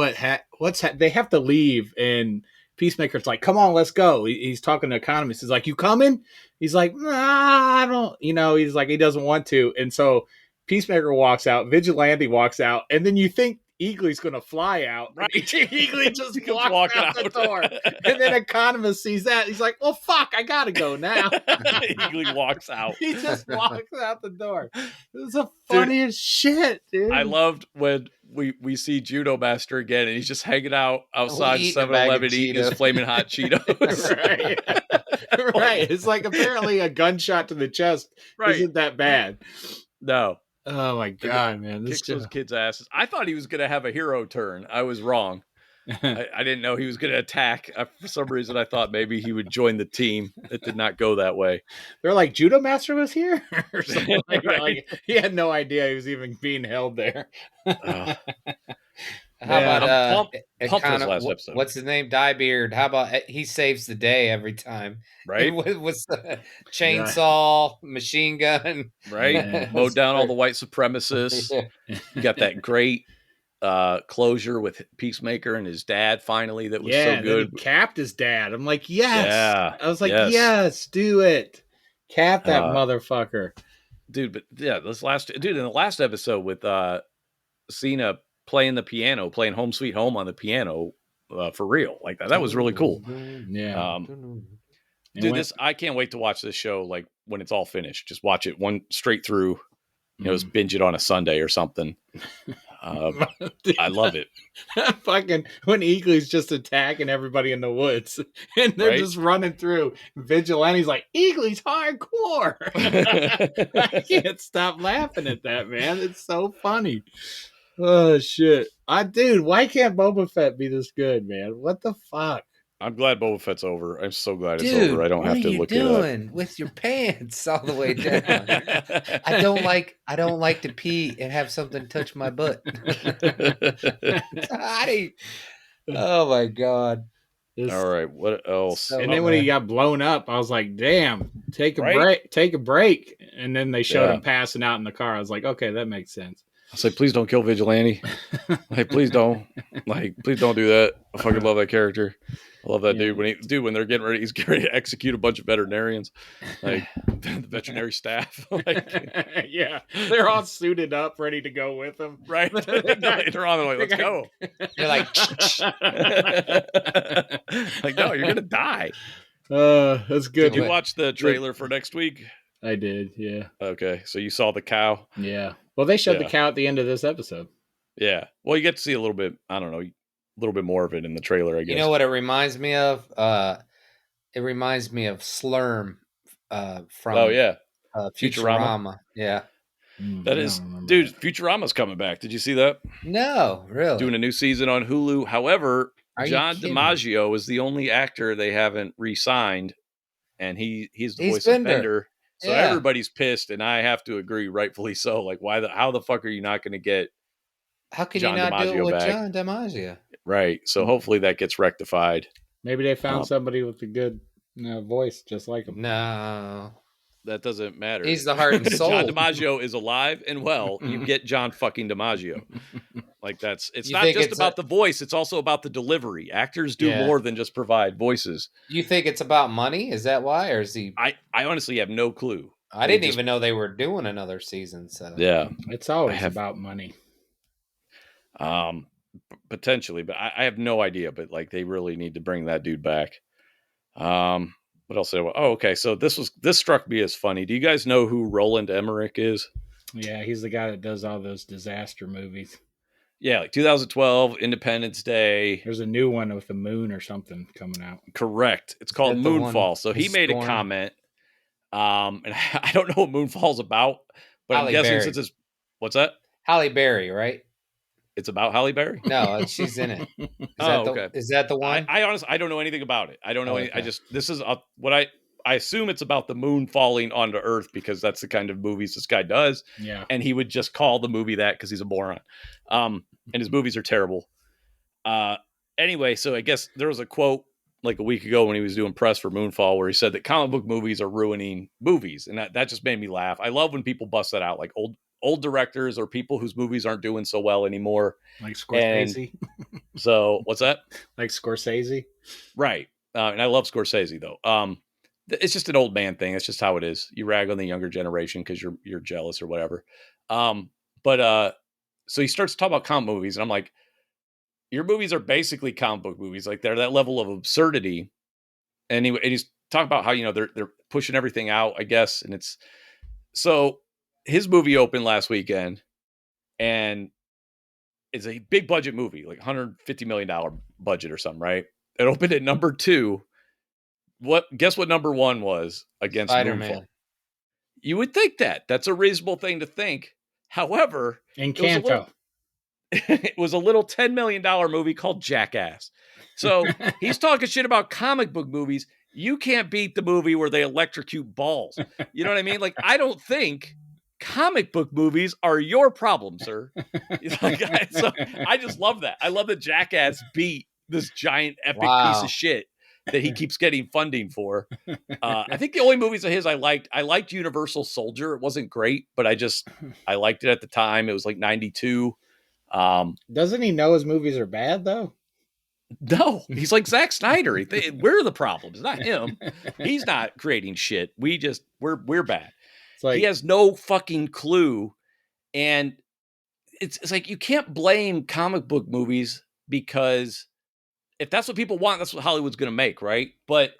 they have to leave, and Peacemaker's like, come on, let's go. He's talking to economists. He's like, you coming? He's like, nah, I don't, he's like, he doesn't want to. And so Peacemaker walks out, Vigilante walks out, and then you think Eagly's going to fly out. Right. Eagly just walks out the door. And then Economist sees that. He's like, well, fuck, I got to go now. Eagly walks out. He just walks out the door. It was the funniest shit, dude. I loved when we see Judo Master again, and he's just hanging out outside 7-Eleven eating his flaming hot Cheetos. Right. It's like apparently a gunshot to the chest isn't that bad. No. Oh my God, man! Kicks those kids' asses. I thought he was going to have a hero turn. I was wrong. I didn't know he was going to attack. For some reason, I thought maybe he would join the team. It did not go that way. They're like, Judo Master was here? Or something like that. Right. Like, he had no idea he was even being held there. How Yeah. about pumped his last episode. what's his name? Diebeard. How about he saves the day every time? Right? With the chainsaw, machine gun. Right? Yeah. Mowed down all the white supremacists. You got that great closure with Peacemaker and his dad finally that was so good. He capped his dad. I'm like, yes. Yeah, I was like, yes, do it. Cap that motherfucker. Dude, but yeah, in the last episode with Cena playing the piano, playing Home Sweet Home on the piano for real. Like that was really cool. Yeah. Dude, I can't wait to watch this show like when it's all finished. Just watch it one straight through. Just binge it on a Sunday or something. I love it. Fucking when Eagly's just attacking everybody in the woods and they're just running through. Vigilante's like, Eagly's hardcore. I can't stop laughing at that, man. It's so funny. Oh shit. Dude, why can't Boba Fett be this good, man? What the fuck? I'm glad Boba Fett's over. I'm so glad it's over. I don't have to look it up. What are you doing with your pants all the way down? I don't like to pee and have something touch my butt. Oh my god. All right, what else? And then when he got blown up, I was like, damn, take a break. And then they showed him passing out in the car. I was like, okay, that makes sense. I was like, please don't kill Vigilante. Like, please don't. Like, please don't do that. I fucking love that character. I love that dude. When they're getting ready, he's getting ready to execute a bunch of veterinarians, like the veterinary staff. Like, yeah, they're all suited up, ready to go with him. Right? Later on, they're like, let's go. You're like, like, no, you're gonna die. That's good. Did you watch the trailer for next week? I did. Yeah. Okay, so you saw the cow. Yeah. Well, they showed the cow at the end of this episode. Yeah. Well, you get to see a little bit. I don't know. A little bit more of it in the trailer, I guess. You know what it reminds me of? It reminds me of Slurm from Futurama. Yeah. That is, dude, Futurama's coming back. Did you see that? No, really. Doing a new season on Hulu. However, John DiMaggio is the only actor they haven't re-signed, and he's the voice of Bender. So everybody's pissed, and I have to agree, rightfully so. Like, how the fuck are you not going to get How can John you not DiMaggio do it with back? John DiMaggio? Right. So hopefully that gets rectified. Maybe they found somebody with a good voice just like him. No. That doesn't matter. He's the heart and soul. John DiMaggio is alive and well. You get John fucking DiMaggio. Like it's not just about the voice. It's also about the delivery. Actors do more than just provide voices. You think it's about money? Is that why? Or is he? I honestly have no clue. I didn't even know they were doing another season. So yeah, it's always about money. Potentially, but I have no idea. But like, they really need to bring that dude back. What else? Okay. So this struck me as funny. Do you guys know who Roland Emmerich is? Yeah, he's the guy that does all those disaster movies. Yeah, like 2012, Independence Day. There's a new one with the moon or something coming out. Correct. It's called Moonfall. So he made a comment. And I don't know what Moonfall's about, but I'm guessing since it's what's that? Halle Berry, right? It's about Halle Berry? No, she's in it. Okay. Is that the one? I honestly, I don't know anything about it. I don't know. Okay. This is what I assume it's about the moon falling onto Earth because that's the kind of movies this guy does. Yeah. And he would just call the movie that because he's a moron. And his movies are terrible. Anyway, so I guess there was a quote like a week ago when he was doing press for Moonfall where he said that comic book movies are ruining movies. And that just made me laugh. I love when people bust that out, like old directors or people whose movies aren't doing so well anymore. Like Scorsese. So what's that? Like Scorsese. Right. And I love Scorsese though. It's just an old man thing. It's just how it is. You rag on the younger generation because you're jealous or whatever. So he starts to talk about comic movies and I'm like, your movies are basically comic book movies. Like they're that level of absurdity. And he's talking about how, they're pushing everything out, I guess. And it's so his movie opened last weekend and it's a big budget movie, like $150 million budget or something, right? It opened at number 2. Guess what number 1 was against Spider-Man. Moonfall? You would think that's a reasonable thing to think. However, Encanto. it was a little $10 million movie called Jackass. So he's talking shit about comic book movies. You can't beat the movie where they electrocute balls. You know what I mean? Like, I don't think comic book movies are your problem, sir. So I just love that. I love that Jackass beat this giant epic piece of shit that he keeps getting funding for. I think the only movies of his I liked Universal Soldier. It wasn't great, but I liked it at the time. It was like 92. Doesn't he know his movies are bad though? No, he's like Zack Snyder. We're the problem. It's not him. He's not creating shit. We're bad. Like, he has no fucking clue. And it's like, you can't blame comic book movies, because if that's what people want, that's what Hollywood's going to make. Right. But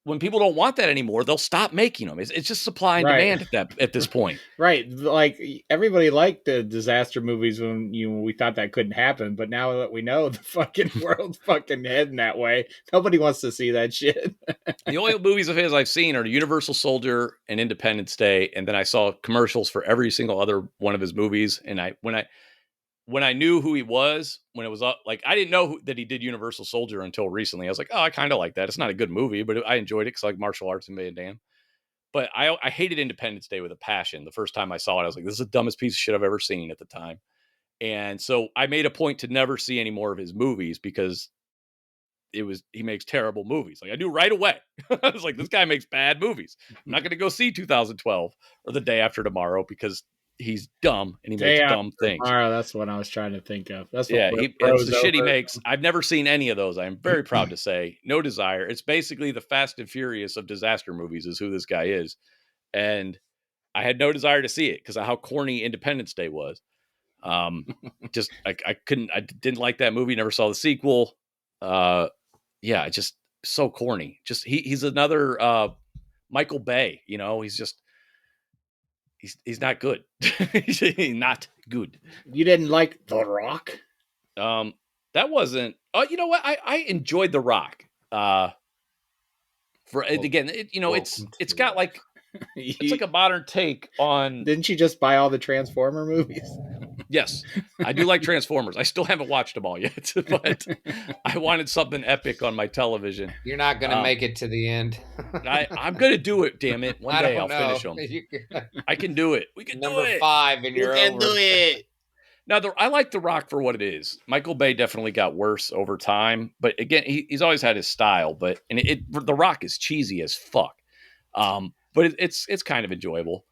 when people don't want that anymore, they'll stop making them. It's just supply and demand at this point. Right. Like, everybody liked the disaster movies when we thought that couldn't happen. But now that we know the fucking world's fucking heading that way, nobody wants to see that shit. The only movies of his I've seen are Universal Soldier and Independence Day. And then I saw commercials for every single other one of his movies. And when I knew who he was, when it was up, like, I didn't know that he did Universal Soldier until recently. I was like, oh, I kind of like that. It's not a good movie, but I enjoyed it because I like martial arts and Van Damme. But I hated Independence Day with a passion. The first time I saw it, I was like, this is the dumbest piece of shit I've ever seen at the time. And so I made a point to never see any more of his movies, because he makes terrible movies. Like, I knew right away. I was like, this guy makes bad movies. I'm not going to go see 2012 or The Day After Tomorrow, because he's dumb and he makes dumb things. That's what I was trying to think of. That's what it's the shit he makes. I've never seen any of those. I'm very proud to say. No Desire. It's basically the Fast and Furious of disaster movies is who this guy is. And I had no desire to see it because of how corny Independence Day was. I didn't like that movie. Never saw the sequel. Just so corny. Just he's another Michael Bay. You know, he's not good. He's not good. You didn't like The Rock? That wasn't. Oh, you know what? I enjoyed The Rock. It's got like it's like a modern take on. Didn't you just buy all the Transformer movies? Yes, I do like Transformers. I still haven't watched them all yet, but I wanted something epic on my television. You're not going to make it to the end. I'm going to do it, damn it. One day I'll finish them. I can do it. We can do it. Number 5 and you're over. You can do it. Now, I like The Rock for what it is. Michael Bay definitely got worse over time, but again, he's always had his style. But The Rock is cheesy as fuck. But it's kind of enjoyable.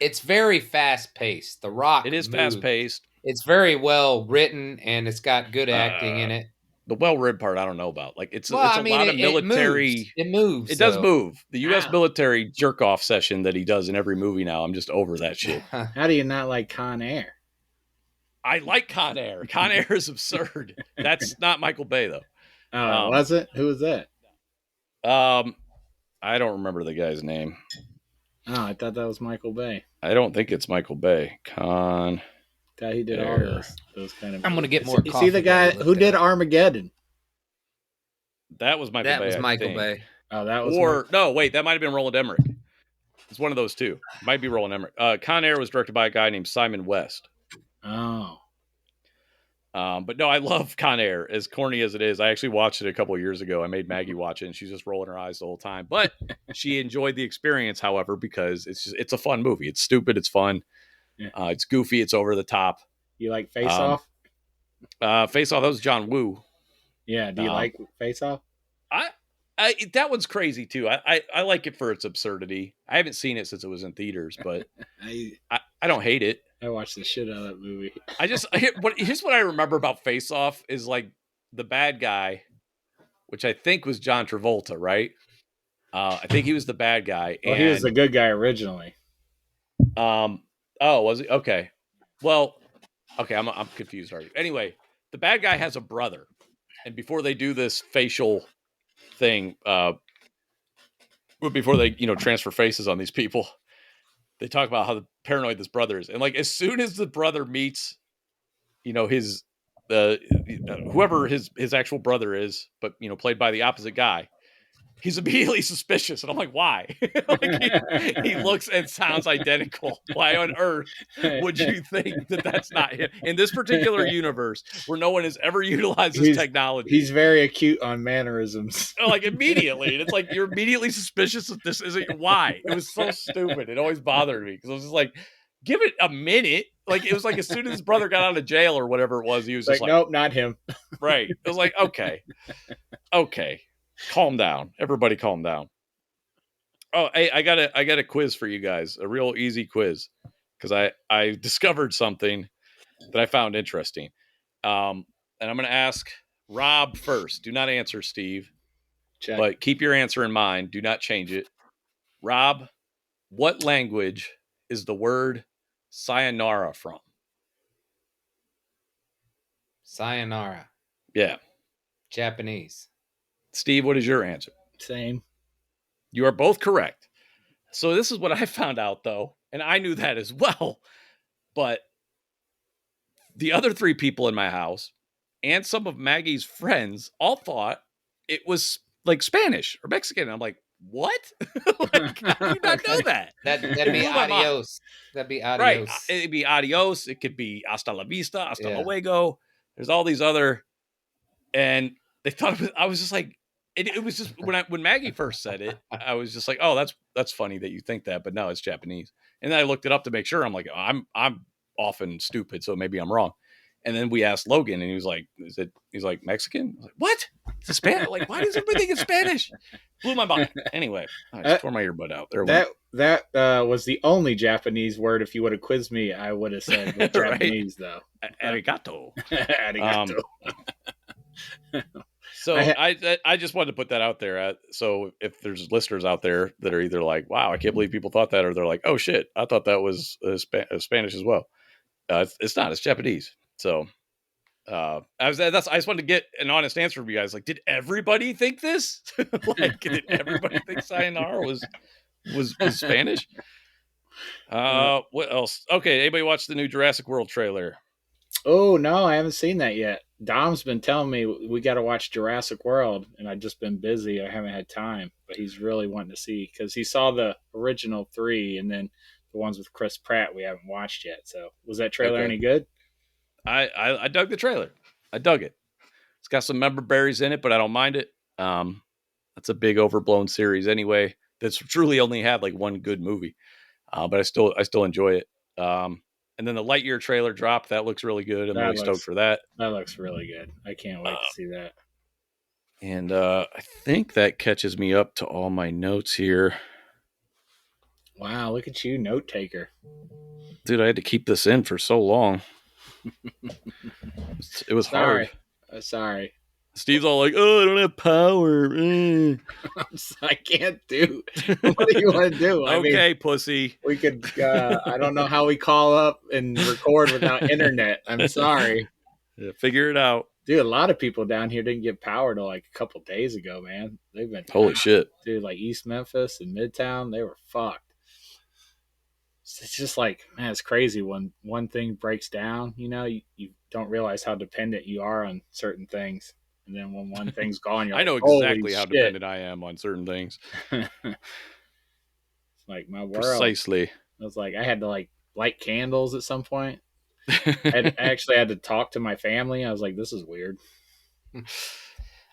It's very fast paced. The Rock. It is fast paced. It's very well written, and it's got good acting in it. The well written part, I don't know about. Like it's a lot of military. It moves. It does move. The U.S. military jerk off session that he does in every movie now. I'm just over that shit. How do you not like Con Air? I like Con Air. Con Air is absurd. That's not Michael Bay though. Oh, was it? Who was that? I don't remember the guy's name. Oh, I thought that was Michael Bay. I don't think it's Michael Bay. Con Air. He did all those kind of. I'm gonna get more. You see the guy who did Armageddon? That was Michael Bay. That was Michael Bay. Oh, that was. No, wait, that might have been Roland Emmerich. It's one of those two. Might be Roland Emmerich. Con Air was directed by a guy named Simon West. Oh. But no, I love Con Air, as corny as it is. I actually watched it a couple of years ago. I made Maggie watch it, and she's just rolling her eyes the whole time. But she enjoyed the experience, however, because it's a fun movie. It's stupid. It's fun. Yeah. It's goofy. It's over the top. You like Face Off? Face Off. That was John Woo. Yeah. Do you like Face Off? That one's crazy too. I like it for its absurdity. I haven't seen it since it was in theaters, but I don't hate it. I watched the shit out of that movie. Here's what I remember about Face Off is like the bad guy, which I think was John Travolta, right? I think he was the bad guy. Well, he was the good guy originally. Oh, was he? Okay. Well, okay, I'm confused already. Anyway, the bad guy has a brother, and before they do this facial thing, before they transfer faces on these people, they talk about how paranoid this brother is, and like as soon as the brother meets, his whoever his actual brother is, but played by the opposite guy, he's immediately suspicious. And I'm like, why? Like he looks and sounds identical. Why on earth would you think that that's not him? In this particular universe where no one has ever utilized this technology. He's very acute on mannerisms. Like immediately. And it's like, you're immediately suspicious that this isn't. Why? It was so stupid. It always bothered me because I was just like, give it a minute. Like, it was like as soon as his brother got out of jail or whatever it was, he was just like, nope, not him. Right. It was like, okay. Calm down. Everybody calm down. Oh, hey, I got a quiz for you guys. A real easy quiz. Because I discovered something that I found interesting. And I'm going to ask Rob first. Do not answer, Steve. Check. But keep your answer in mind. Do not change it. Rob, what language is the word sayonara from? Sayonara. Yeah. Japanese. Steve, what is your answer? Same. You are both correct. So this is what I found out, though, and I knew that as well. But the other three people in my house and some of Maggie's friends all thought it was like Spanish or Mexican. And I'm like, what? Like, how do you not know that? That'd be adios. That'd be adios. Right. It'd be adios. It could be hasta la vista, hasta luego. There's all these other, and they thought I was just like, it was just when Maggie first said it, I was just like, oh, that's funny that you think that, but no, it's Japanese. And then I looked it up to make sure. I'm like, oh, I'm often stupid, so maybe I'm wrong. And then we asked Logan, and he was like, he's like Mexican? I was like, what? It's Spanish? Like, why does everybody think it's Spanish? Blew my mind. Anyway, I just tore my earbud out. There that was the only Japanese word. If you would have quizzed me, I would have said Japanese, though. Arigato. Arigato. So I just wanted to put that out there. So if there's listeners out there that are either like, wow, I can't believe people thought that, or they're like, oh shit, I thought that was Spanish as well. It's not. It's Japanese. So I just wanted to get an honest answer from you guys. Like, did everybody think this? Like, did everybody think sayonara was Spanish? What else? Okay, anybody watch the new Jurassic World trailer? Oh no, I haven't seen that yet. Dom's been telling me we got to watch Jurassic World, and I've just been busy. I haven't had time, but he's really wanting to see because he saw the original 3 and then the ones with Chris Pratt we haven't watched yet. So was that trailer any good? I dug the trailer. I dug it. It's got some member berries in it, but I don't mind it. That's a big overblown series anyway. That's truly only had like one good movie, but I still enjoy it. And then the Lightyear trailer dropped. That looks really good. I'm really stoked for that. That looks really good. I can't wait to see that. And I think that catches me up to all my notes here. Wow, look at you, note taker. Dude, I had to keep this in for so long. It was hard. Sorry. Steve's all like, oh, I don't have power. I can't do. What do you want to do? Okay, pussy. We could, I don't know how we call up and record without internet. I'm sorry. Yeah, figure it out. Dude, a lot of people down here didn't get power till like a couple days ago, man. They've been holy shit. Dude, like East Memphis and Midtown, they were fucked. It's just like, man, it's crazy when one thing breaks down, you know, you don't realize how dependent you are on certain things. And then when one thing's gone, you're I know exactly how dependent I am on certain things. It's like my world. Precisely. I was like, I had to like light candles at some point. I actually had to talk to my family. I was like, this is weird.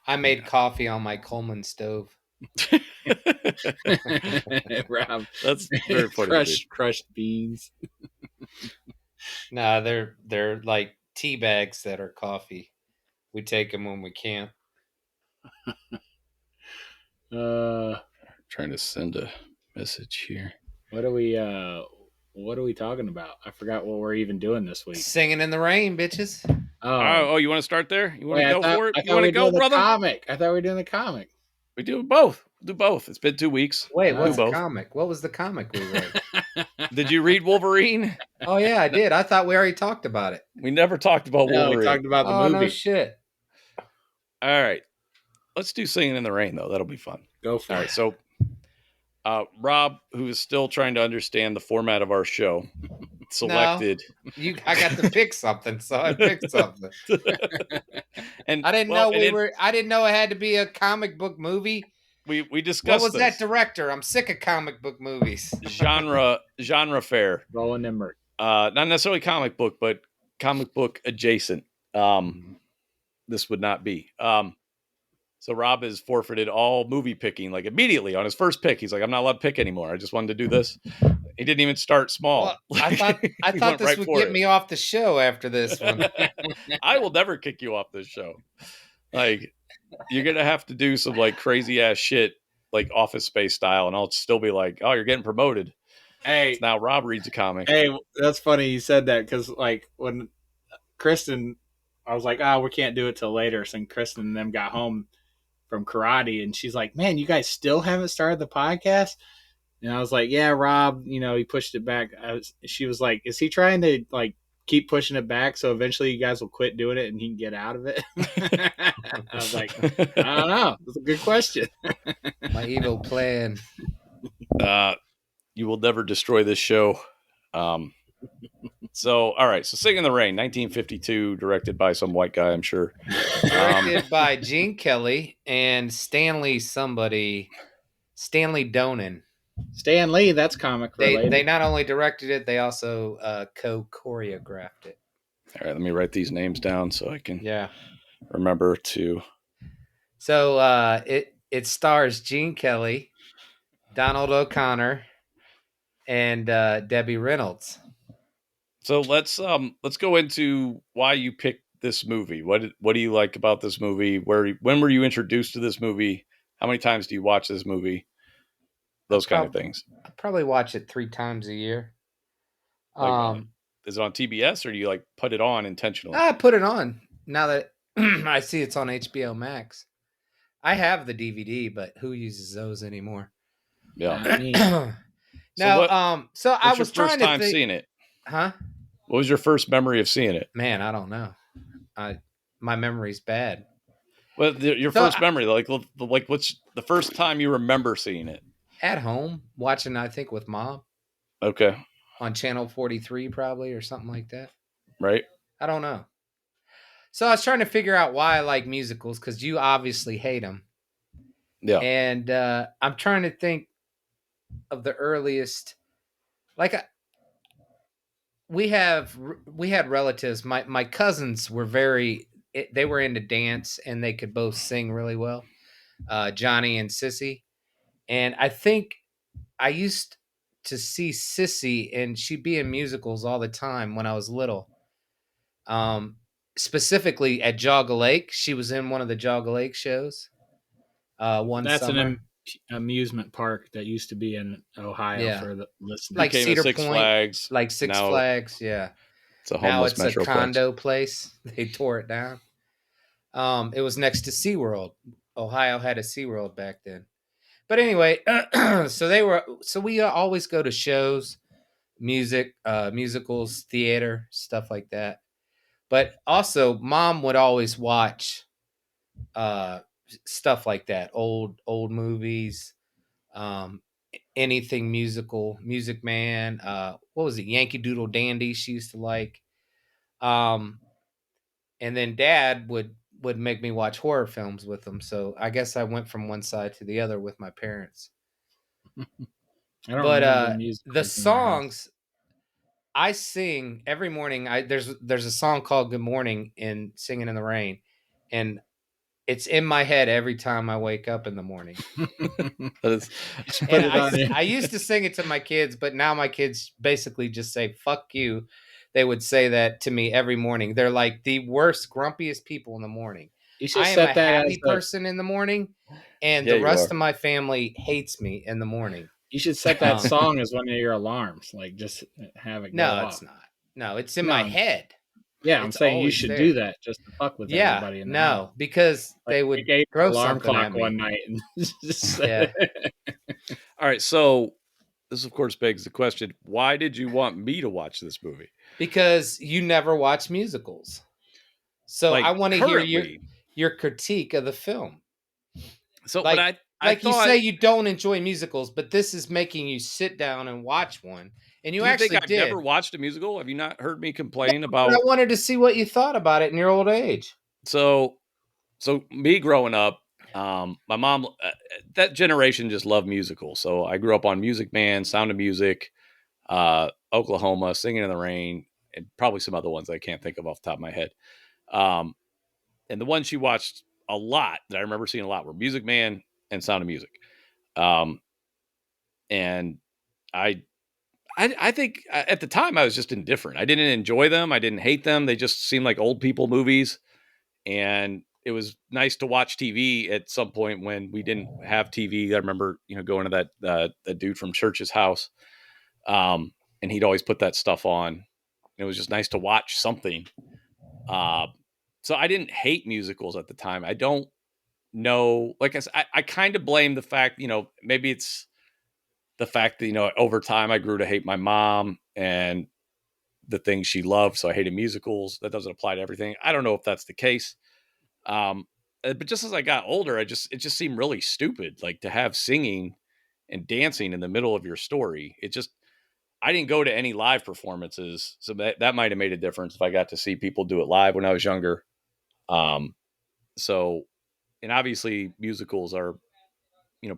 I made coffee on my Coleman stove. Rob, that's very funny. Crushed beans. Nah, they're like tea bags that are coffee. We take them when we can. Trying to send a message here. What are we talking about? I forgot what we're even doing this week. Singing in the rain, bitches. Oh, you want to start there? You want to go for it? You want to go, brother? Comic. I thought we were doing the comic. We do both. We'll do both. It's been 2 weeks. Wait, what's the comic? What was the comic we read? Did you read Wolverine? Oh yeah, I did. I thought we already talked about it. We never talked about Wolverine. We talked about the movie. No shit. All right. Let's do Singing in the Rain, though. That'll be fun. Go for it. All right. So, Rob, who is still trying to understand the format of our show, selected. No, I got to pick something, so I picked something. And I didn't know I didn't know it had to be a comic book movie. we discussed What was this. that director? I'm sick of comic book movies. Genre fair. Roland Emmerich. Not necessarily comic book, but comic book adjacent. This would not be. So Rob has forfeited all movie picking, like immediately on his first pick. He's like, I'm not allowed to pick anymore. I just wanted to do this. He didn't even start small. Well, I thought this would get me off the show after this one. I will never kick you off this show. Like, you're gonna have to do some like crazy ass shit, like Office Space style, and I'll still be like, oh, you're getting promoted. Hey, now Rob reads a comic. Hey, that's funny you said that, because like when Kristen, I was like, we can't do it till later. So Kristen and them got home from karate, and she's like, man, you guys still haven't started the podcast? And I was like, yeah, Rob, he pushed it back. She was like, is he trying to like keep pushing it back so eventually you guys will quit doing it and he can get out of it? I was like, I don't know. That's a good question. My evil plan. You will never destroy this show. So, all right. So, Singin in the Rain, 1952, directed by some white guy, I'm sure. Directed by Gene Kelly and Stanley Donen. Stan Lee, that's comic related. They not only directed it, they also co-choreographed it. All right, let me write these names down so I can remember to. So it stars Gene Kelly, Donald O'Connor, and Debbie Reynolds. So let's go into why you picked this movie. What do you like about this movie? When were you introduced to this movie? How many times do you watch this movie? Those kind of things. I probably watch it 3 times a year. Is it on TBS, or do you like put it on intentionally? I put it on now that I see it's on HBO Max. I have the DVD, but who uses those anymore? Yeah. So I was trying to think. Seeing it. Huh? What was your first memory of seeing it? Man, I don't know. My memory's bad. Well, your first memory, like what's the first time you remember seeing it? At home, watching, I think, with Mom. Okay. On Channel 43, probably, or something like that. Right. I don't know. So I was trying to figure out why I like musicals, because you obviously hate them. Yeah. And I'm trying to think of the earliest. Like, we had relatives. My cousins were they were into dance, and they could both sing really well. Johnny and Sissy. And I think I used to see Sissy, and she'd be in musicals all the time when I was little. Specifically at Jogga Lake. She was in one of the Jogga Lake shows. That's summer. An amusement park that used to be in Ohio for the listeners. Like Cedar Six Point, Flags. like Six Flags, yeah. It's a homeless now it's a condo Metroplex. place. They tore it down. It was next to SeaWorld. Ohio had a SeaWorld back then. But anyway, so we always go to shows, musicals, theater, stuff like that. But also, Mom would always watch stuff like that, old movies, anything musical, Music Man. What was it? Yankee Doodle Dandy. She used to like. And then Dad would make me watch horror films with them. So I guess I went from one side to the other with my parents. The songs I sing every morning. There's a song called "Good Morning" in Singin in the Rain, and it's in my head every time I wake up in the morning. I used to sing it to my kids, but now my kids basically just say "fuck you." They would say that to me every morning. They're like the worst, grumpiest people in the morning. I am a happy person in the morning, and the rest of my family hates me in the morning. You should set that song as one of your alarms. Like, just have it go off. No, it's not. No, it's in my head. Yeah, I'm saying you should do that just to fuck with everybody. In the house. Because they would throw alarm something clock at me one night. And All right, so this, of course, begs the question, why did you want me to watch this movie? Because you never watch musicals. So I want to hear your critique of the film. So I thought, you say you don't enjoy musicals, but this is making you sit down and watch one. And you actually think I've never watched a musical? Have you not heard me complain about? I wanted to see what you thought about it in your old age. So me growing up, My mom, that generation just loved musicals. So I grew up on Music Man, Sound of Music, Oklahoma, Singing in the Rain, and probably some other ones I can't think of off the top of my head. And the ones she watched a lot that I remember seeing a lot were Music Man and Sound of Music. And I think at the time I was just indifferent. I didn't enjoy them. I didn't hate them. They just seemed like old people movies. And it was nice to watch TV at some point when we didn't have TV. I remember, going to that dude from church's house. And he'd always put that stuff on. It was just nice to watch something. So I didn't hate musicals at the time. I don't know. Like I said, I kind of blame the fact, maybe it's the fact that, over time I grew to hate my mom and the things she loved. So I hated musicals. That doesn't apply to everything. I don't know if that's the case. But just as I got older, it just seemed really stupid, like to have singing and dancing in the middle of your story. I didn't go to any live performances. So that might've made a difference if I got to see people do it live when I was younger. So, and obviously musicals are,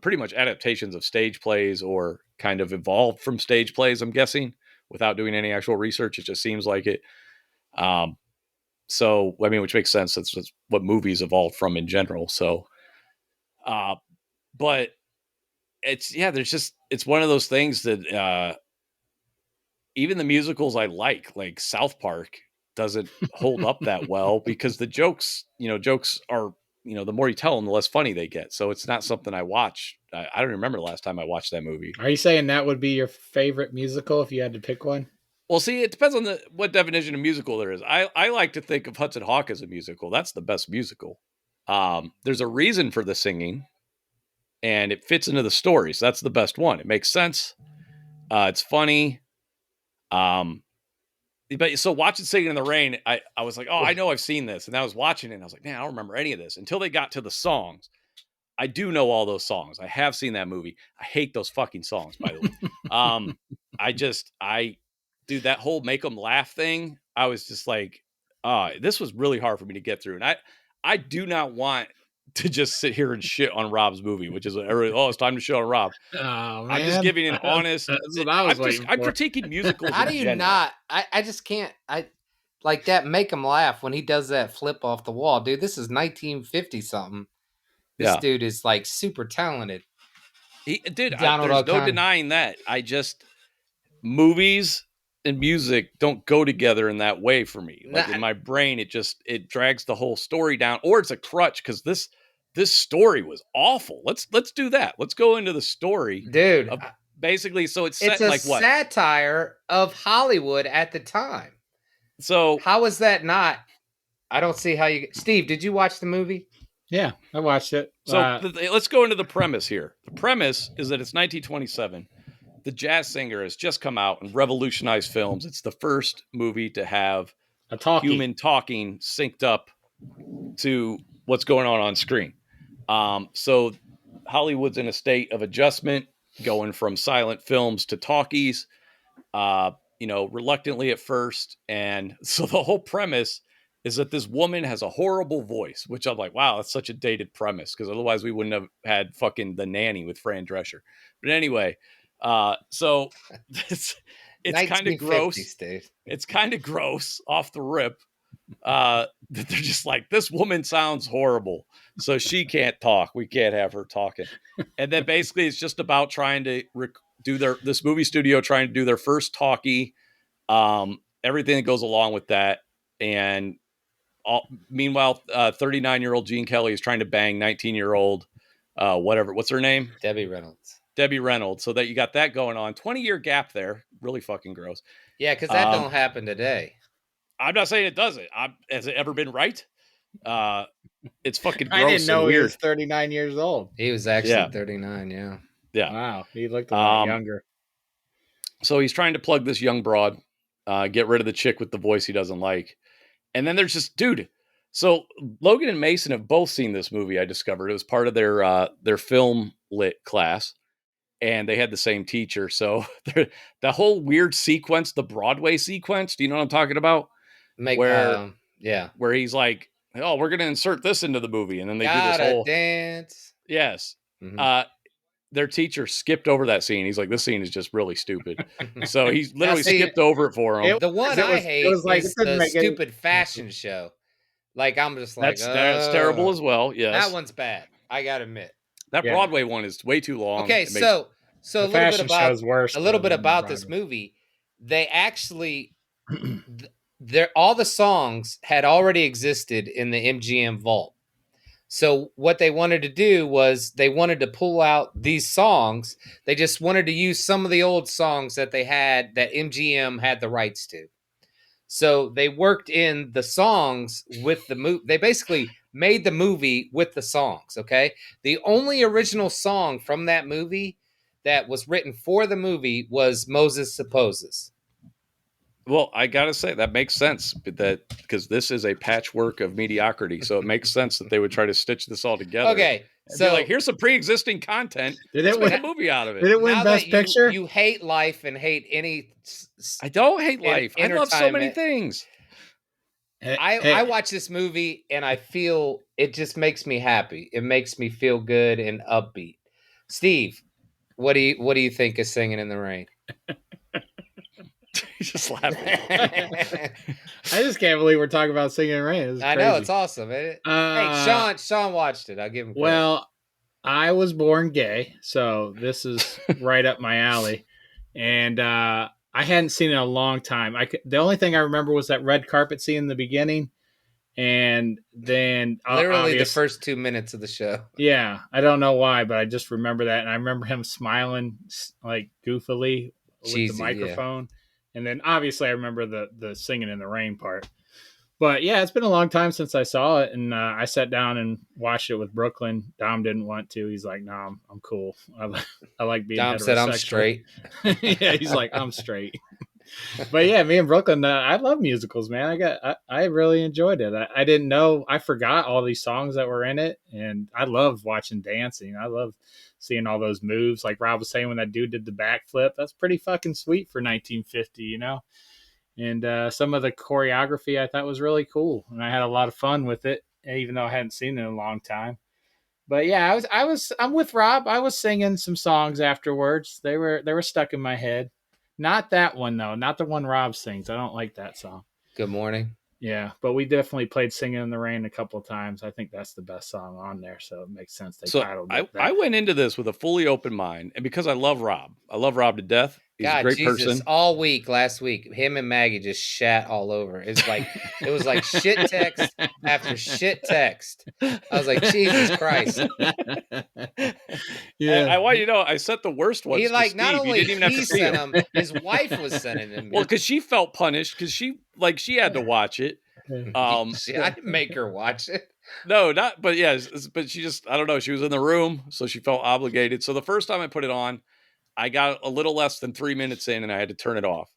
pretty much adaptations of stage plays or kind of evolved from stage plays, I'm guessing, without doing any actual research. It just seems like it. So, I mean, which makes sense. That's what movies evolved from in general. So, but it's one of those things that, even the musicals I like South Park doesn't hold up that well because the jokes are, the more you tell them, the less funny they get. So it's not something I watch. I don't remember the last time I watched that movie. Are you saying that would be your favorite musical if you had to pick one? Well, see, it depends on what definition of musical there is. I like to think of Hudson Hawk as a musical. That's the best musical. There's a reason for the singing, and it fits into the story. So that's the best one. It makes sense. It's funny. But so watching Singing in the Rain, I was like, oh, I know I've seen this. And I was watching it and I was like, man, I don't remember any of this until they got to the songs. I do know all those songs. I have seen that movie. I hate those fucking songs, by the way. Dude, that whole make them laugh thing, I was just like, this was really hard for me to get through. And I do not want to just sit here and shit on Rob's movie, which is, it's time to shit on Rob. Oh, man. I'm just giving an honest. That's what I was waiting I'm for. critiquing musicals. How do you not? I just can't. I like that make him laugh when he does that flip off the wall, dude. This is 1950 something. This dude is like super talented. There's no denying that. Movies and music don't go together in that way for me. Like in my brain, it drags the whole story down, or it's a crutch because this story was awful. Let's do that. Let's go into the story, dude. Basically, so it's a satire of Hollywood at the time. So how is that not? I don't see how you. Steve, did you watch the movie? Yeah, I watched it. So let's go into the premise here. The premise is that it's 1927. The Jazz Singer has just come out and revolutionized films. It's the first movie to have human talking synced up to what's going on screen. So Hollywood's in a state of adjustment, going from silent films to talkies, reluctantly at first. And so the whole premise is that this woman has a horrible voice, which I'm like, wow, that's such a dated premise, because otherwise we wouldn't have had fucking The Nanny with Fran Drescher. But anyway, so it's kind of gross. Steve. It's kind of gross off the rip. That they're just like, this woman sounds horrible, so she can't talk. We can't have her talking. And then basically it's just about trying to this movie studio trying to do their first talkie, everything that goes along with that. And meanwhile, 39-year-old Gene Kelly is trying to bang 19-year-old, what's her name? Debbie Reynolds. So that you got that going on. 20-year gap there. Really fucking gross. Yeah, because that don't happen today. I'm not saying it doesn't. Has it ever been right? It's fucking gross. I didn't know and weird. He was 39 years old. He was actually 39, yeah. Yeah. Wow, he looked a lot younger. So he's trying to plug this young broad, get rid of the chick with the voice he doesn't like. And then there's just, dude. So Logan and Mason have both seen this movie, I discovered. It was part of their film lit class. And they had the same teacher. So the whole weird sequence, the Broadway sequence, do you know what I'm talking about? Where he's like, oh, we're going to insert this into the movie. And then they do this whole dance. Yes. Mm-hmm. Their teacher skipped over that scene. He's like, this scene is just really stupid. So he literally skipped over it for him. The one I hate is the stupid fashion show. Like, I'm just like, that's terrible as well. Yes. That one's bad. I got to admit. That Broadway one is way too long. Okay, so a little bit about this movie. They actually, all the songs had already existed in the MGM vault. So what they wanted to do was they wanted to pull out these songs. They just wanted to use some of the old songs that they had that MGM had the rights to. So they worked in the songs with the movie. They basically made the movie with the songs, okay? The only original song from that movie that was written for the movie was Moses Supposes. Well, I got to say, that makes sense because this is a patchwork of mediocrity. So it makes sense that they would try to stitch this all together. Okay. So like, here's some pre-existing content. Let's make a movie out of it. Did it win Best Picture? You hate life and hate any... I don't hate life. I love so many things. I watch this movie and I feel it just makes me happy. It makes me feel good and upbeat. Steve, what do you think of Singin' in the Rain? He's just laughing. I just can't believe we're talking about Singin' in the Rain. I know, it's awesome. Hey, Shawn watched it. I'll give him credit. Well, I was born gay, so this is right up my alley. And I hadn't seen it in a long time. The only thing I remember was that red carpet scene in the beginning. And then literally the first 2 minutes of the show. Yeah. I don't know why, but I just remember that. And I remember him smiling like goofily with the microphone. Yeah. And then obviously I remember the Singin' in the Rain part. But yeah, it's been a long time since I saw it. And I sat down and watched it with Brooklyn. Dom didn't want to. He's like, no, I'm cool. I like being Dom said I'm straight. Yeah, he's like, I'm straight. But yeah, me and Brooklyn, I love musicals, man. I really enjoyed it. I didn't know, I forgot all these songs that were in it, and I love watching dancing. I love seeing all those moves. Like Rob was saying, when that dude did the backflip, that's pretty fucking sweet for 1950, you know. And some of the choreography I thought was really cool, and I had a lot of fun with it, even though I hadn't seen it in a long time. But yeah, I'm with Rob. I was singing some songs afterwards. They were stuck in my head. Not that one, though. Not the one Rob sings. I don't like that song. Good Morning. Yeah, but we definitely played Singin' in the Rain a couple of times. I think that's the best song on there, so it makes sense they titled it that. I went into this with a fully open mind, and because I love Rob to death. He's a great person. All week, last week, him and Maggie just shat all over. It was like shit text after shit text. I was like, Jesus Christ. Yeah. I want you to know, I sent the worst ones. Not Steve. only he didn't even have to sent them, his wife was sending them. Well, because she felt punished because she had to watch it. I didn't make her watch it. No, not. But yeah, but she just, I don't know. She was in the room, so she felt obligated. So the first time I put it on, I got a little less than 3 minutes in and I had to turn it off.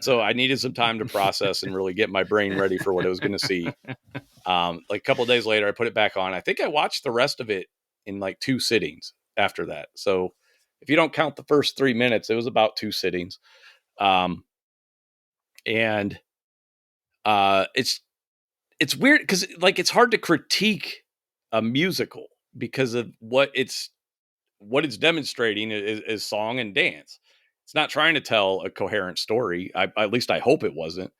So I needed some time to process and really get my brain ready for what I was going to see. Like a couple of days later, I put it back on. I think I watched the rest of it in like 2 sittings after that. So if you don't count the first 3 minutes, it was about 2 sittings. And it's weird because like, it's hard to critique a musical because of what it's demonstrating is song and dance. It's not trying to tell a coherent story. At least I hope it wasn't.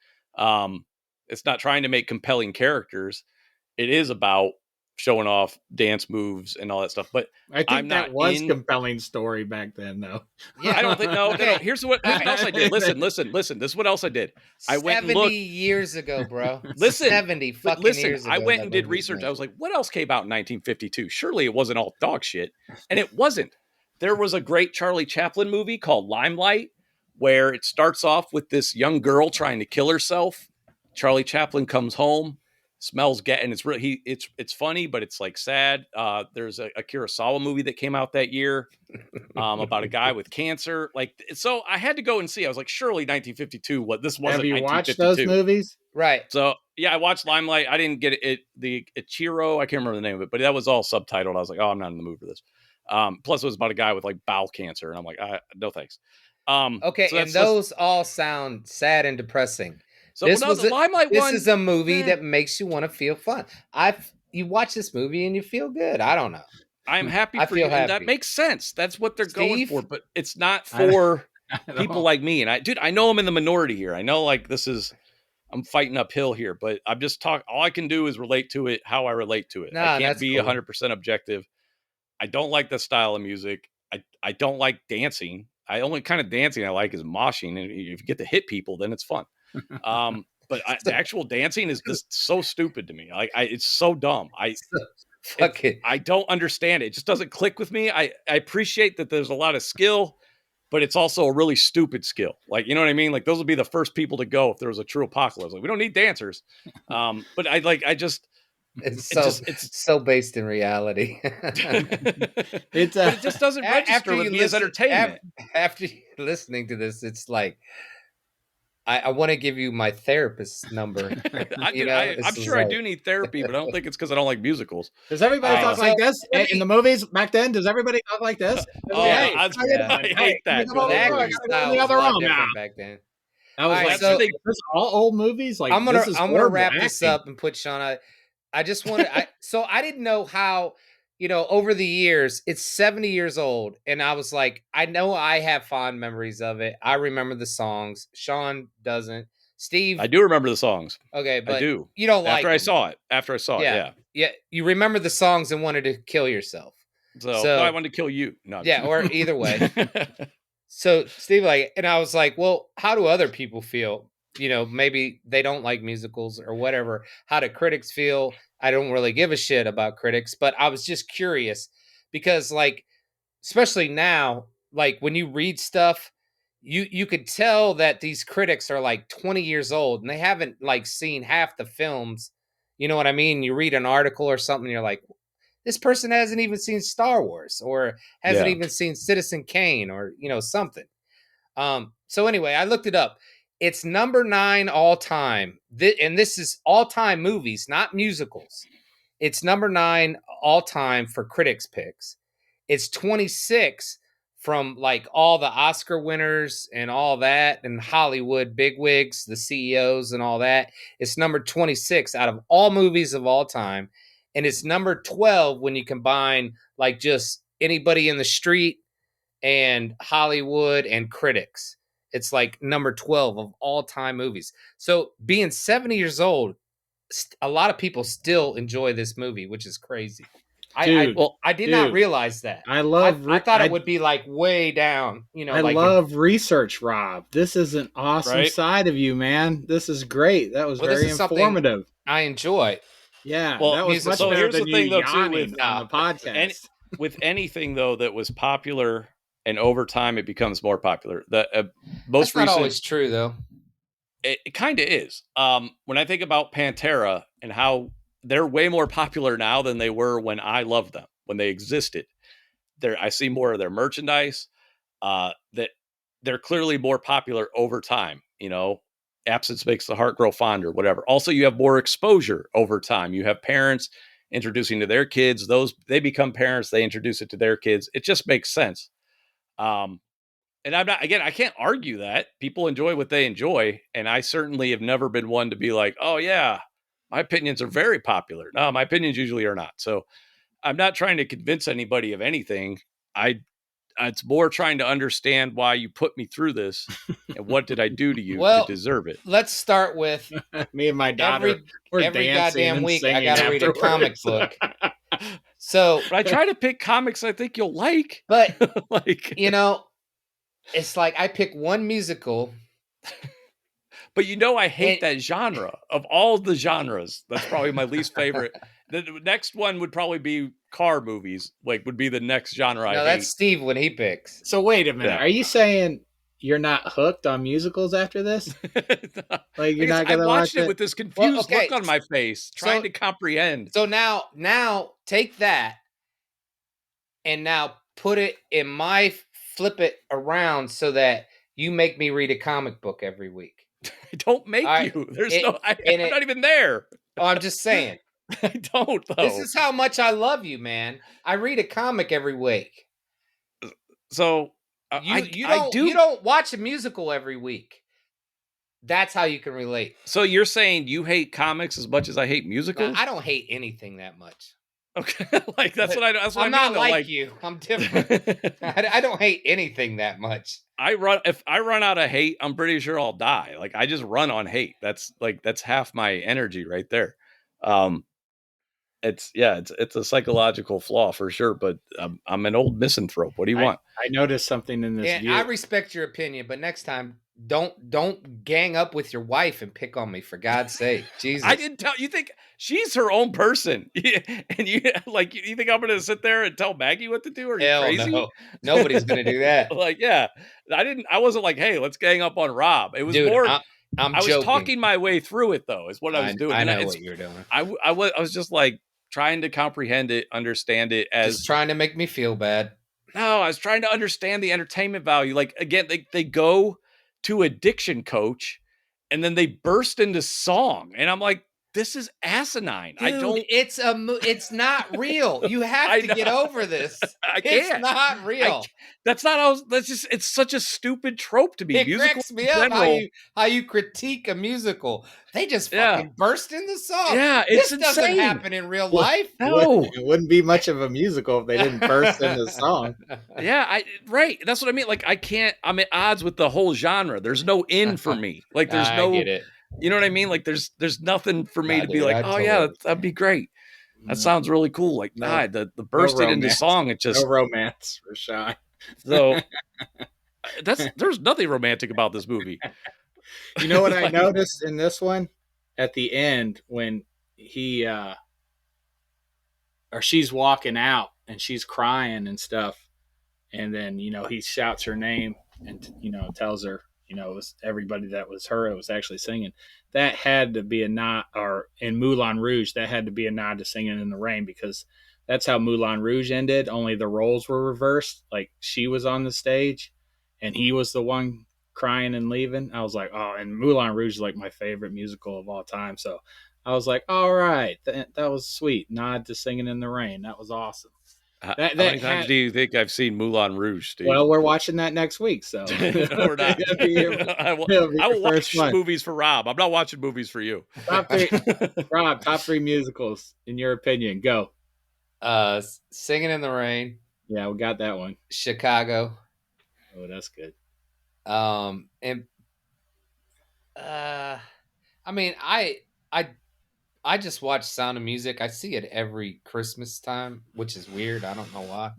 It's not trying to make compelling characters. It is about showing off dance moves and all that stuff. But I think that was compelling story back then, though. Yeah, I don't think. No. Here's what else I did. Listen. This is what else I did. I went and looked 70 years ago, bro. Listen, 70 fucking years ago. I went and did research. I was like, what else came out in 1952? Surely it wasn't all dog shit, and it wasn't. There was a great Charlie Chaplin movie called Limelight, where it starts off with this young girl trying to kill herself. Charlie Chaplin comes home. Smells and it's really it's funny, but it's like sad. There's a Kurosawa movie that came out that year about a guy with cancer. Like, so I had to go and see. I was like, surely 1952. What this wasn't. Have you watched those movies? Right. So yeah, I watched Limelight. I didn't get it. The Ichiro, I can't remember the name of it, but that was all subtitled. I was like, oh, I'm not in the mood for this. Plus, it was about a guy with like bowel cancer, and I'm like, no thanks. Okay, so and those all sound sad and depressing. So the Limelight this one. Is a movie that makes you want to feel fun. You watch this movie and you feel good. I don't know. I'm happy for you, and that makes sense. That's what they're going for, but it's not for people like me. And I know I'm in the minority here. I know like I'm fighting uphill here, but I'm just all I can do is relate to it how I relate to it. I can't be 100% objective. I don't like the style of music. I don't like dancing. I only kind of dancing I like is moshing, and if you get to hit people, then it's fun. But the actual dancing is just so stupid to me. Like it's so dumb. I don't understand it. It just doesn't click with me. I appreciate that there's a lot of skill, but it's also a really stupid skill. Like, you know what I mean? Like those would be the first people to go if there was a true apocalypse. Like we don't need dancers. But it's so based in reality. But it just doesn't register with me as entertainment. After listening to this, it's like I want to give you my therapist's number. I'm sure I do need therapy, but I don't think it's because I don't like musicals. Does everybody talk like this in the movies back then? Does everybody talk like this? I hate that. The other room back then. I was like, so this all old movies. Like, I'm gonna wrap this up and put Shawn. I just wanted. So I didn't know how. Over the years, it's 70 years old. And I was like, I know I have fond memories of it. I remember the songs. Shawn doesn't. Steve. I do remember the songs. Okay, but I do. You don't like After I saw it, yeah. Yeah, you remember the songs and wanted to kill yourself. So I wanted to kill you. No, yeah, or either way. So Steve, and I was like, well, how do other people feel? Maybe they don't like musicals or whatever. How do critics feel? I don't really give a shit about critics, but I was just curious because especially now, when you read stuff, you could tell that these critics are 20 years old and they haven't seen half the films. You know what I mean? You read an article or something, and you're like, this person hasn't even seen Star Wars or hasn't even seen Citizen Kane or, something. So anyway, I looked it up. It's number 9 all time. And this is all time movies, not musicals. It's number 9 all time for critics picks. It's 26 from all the Oscar winners and all that and Hollywood bigwigs, the CEOs and all that. It's number 26 out of all movies of all time. And it's number 12 when you combine just anybody in the street and Hollywood and critics. It's number 12 of all time movies. So being 70 years old, a lot of people still enjoy this movie, which is crazy. I did not realize that. I thought it would be way down. I love research, Rob. This is an awesome side of you, man. This is great. That was very informative. I enjoy. Yeah, that was much better than you yawning on the podcast. With anything though that was popular. And over time, it becomes more popular. The most That's not always true, though. It kind of is. When I think about Pantera and how they're way more popular now than they were when I loved them, when they existed. I see more of their merchandise. That they're clearly more popular over time. Absence makes the heart grow fonder, whatever. Also, you have more exposure over time. You have parents introducing to their kids. They become parents. They introduce it to their kids. It just makes sense. And I can't argue that people enjoy what they enjoy. And I certainly have never been one to be like, oh yeah, my opinions are very popular. No, my opinions usually are not. So I'm not trying to convince anybody of anything. It's more trying to understand why you put me through this and what did I do to you to deserve it? Let's start with me and my daughter. Every goddamn week I got to read a comic book. So but I try to pick comics I think you'll like. But it's I pick one musical. But I hate that genre of all the genres. That's probably my least favorite. The next one would probably be car movies. Would be the next genre I hate. That's Steve when he picks. So wait a minute. Yeah. Are you saying you're not hooked on musicals after this? You're not going to watch it with this confused look on my face, trying to comprehend. So now take that and now put it in flip it around so that you make me read a comic book every week. I don't make you. I'm not even there. Oh, I'm just saying. I don't, though. This is how much I love you, man. I read a comic every week. So you don't watch a musical every week. That's how you can relate. So you're saying you hate comics as much as I hate musicals? I don't hate anything that much. Okay, like that's what I. That's what I'm I mean, not though. like you. I'm different. I don't hate anything that much. If I run out of hate, I'm pretty sure I'll die. Like I just run on hate. That's half my energy right there. It's a psychological flaw for sure, but I'm an old misanthrope. What do you want? I noticed something in this. And I respect your opinion, but next time don't gang up with your wife and pick on me, for God's sake. Jesus. I didn't tell you. Think she's her own person, and you think I'm going to sit there and tell Maggie what to do? Are you Hell crazy? No. Nobody's going to do that. Like, yeah, I wasn't like, hey, let's gang up on Rob. It was Dude, more. I was joking. talking my way through it, though. Is what I was doing. I know what you're doing. I was just like trying to comprehend it, understand it, as just trying to make me feel bad. No, I was trying to understand the entertainment value. Like, again, they go to a diction coach and then they burst into song. And I'm like, this is asinine. Dude, it's not real. You have to get over this. I can't. It's not real. It's such a stupid trope to be. It cracks me up how you critique a musical. They just fucking burst into song. Yeah, this doesn't happen in real life. No, it wouldn't be much of a musical if they didn't burst into song. Yeah, right. That's what I mean. Like, I'm at odds with the whole genre. There's no in for me. Like, there's no. I get it. You know what I mean? Like, there's nothing for me to be like, oh yeah, that'd be great. That sounds really cool. Like, the bursted into song. It just no romance for Shawn. So there's nothing romantic about this movie. You know what I noticed in this one? At the end, when he or she's walking out and she's crying and stuff, and then he shouts her name and tells her. It was everybody that was her. It was actually singing. That had to be a nod, or in Moulin Rouge, that had to be a nod to Singing in the Rain, because that's how Moulin Rouge ended. Only the roles were reversed. Like, she was on the stage and he was the one crying and leaving. I was like, oh, and Moulin Rouge is like my favorite musical of all time. So I was like, all right, that was sweet. Nod to Singing in the Rain. That was awesome. How many times do you think I've seen Moulin Rouge, Steve? Well, we're watching that next week, so no, we're not. I will watch movies for Rob. I'm not watching movies for you. Top three, Rob. Top three musicals in your opinion. Go. Singing in the Rain. Yeah, we got that one. Chicago. Oh, that's good. And I mean, I just watch Sound of Music. I see it every Christmas time, which is weird. I don't know why.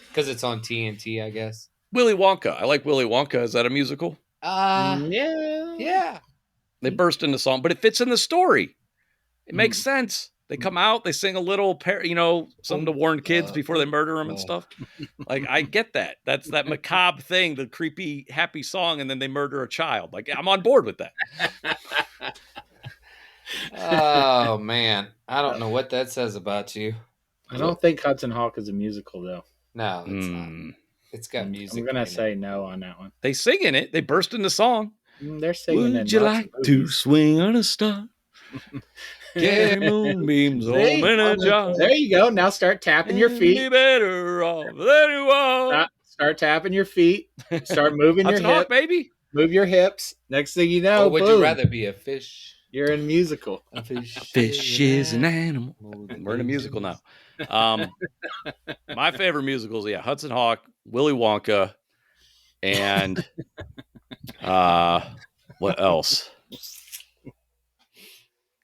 Because it's on TNT, I guess. Willy Wonka. I like Willy Wonka. Is that a musical? Yeah. They burst into song, but it fits in the story. It makes sense. They come out, they sing a little, something to warn kids before they murder them and stuff. Like, I get that. That's that macabre thing, the creepy, happy song, and then they murder a child. Like, I'm on board with that. Oh man, I don't know what that says about you. I don't think Hudson Hawk is a musical, though. No, it's not. It's got music. I'm gonna say no on that one. They sing in it. They burst into song. They're singing. Would you like to swing on a star? Carry moonbeams home in a jar. There you go. Now start tapping your feet. Be better off than you are. Start tapping your feet. Start moving your hips, baby. Move your hips. Next thing you know, would you rather be a fish? You're in a musical. A fish is an animal. We're in a musical now. My favorite musicals, Hudson Hawk, Willy Wonka, and what else?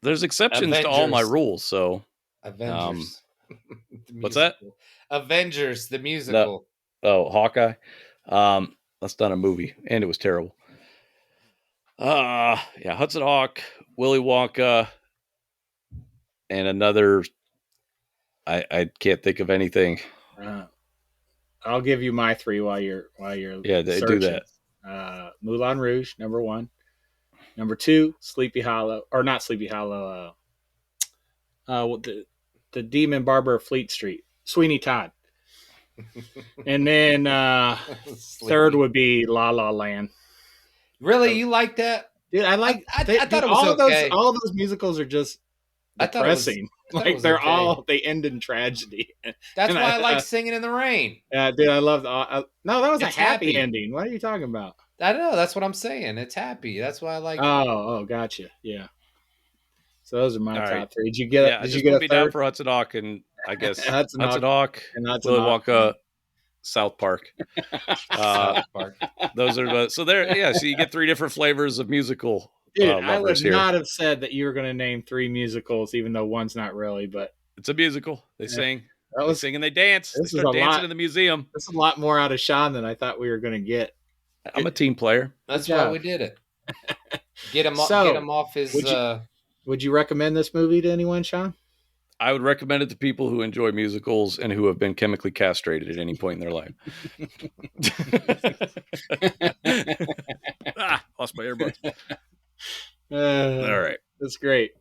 There's exceptions to all my rules, so Avengers. What's that? Avengers, the musical. No. Oh, Hawkeye. That's not a movie, and it was terrible. Hudson Hawk, Willy Wonka, and another. I can't think of anything. I'll give you my three while you're searching. Do that. Moulin Rouge, number one. Number two, Sleepy Hollow, or not Sleepy Hollow. The Demon Barber of Fleet Street, Sweeney Todd. And then third would be La La Land. Really, you like that? Dude, I like. I thought it was okay. All of those musicals are just depressing. They end in tragedy. That's why I like Singing in the Rain. Yeah, dude, I love. No, that was It's a happy happy ending. What are you talking about? I know. That's what I'm saying. It's happy. That's why I like it. Oh, gotcha. Yeah. So those are my All right. top three. Did you Yeah, Did you just get put a me down third? for Hudson Hawk and I guess Hudson Hudson Hawk Hawk, and Hudson Willy Hawk. Wonka, South Park. South Park. Those are the so there. Yeah, so you get 3 different flavors of musical Dude, I lovers would here. not have said that you were going to name 3 musicals, even though one's not really. But It's a musical. They sing. that They sing and they dance. They this is start a dancing lot. in the museum. This is a lot more out of Shawn than I thought we were going to get. I'm a team player. That's Good why job. we did it. Get him So, off his. Would you recommend this movie to anyone, Shawn? I would recommend it to people who enjoy musicals and who have been chemically castrated at any point in their life. Lost my earbuds. All right. That's great.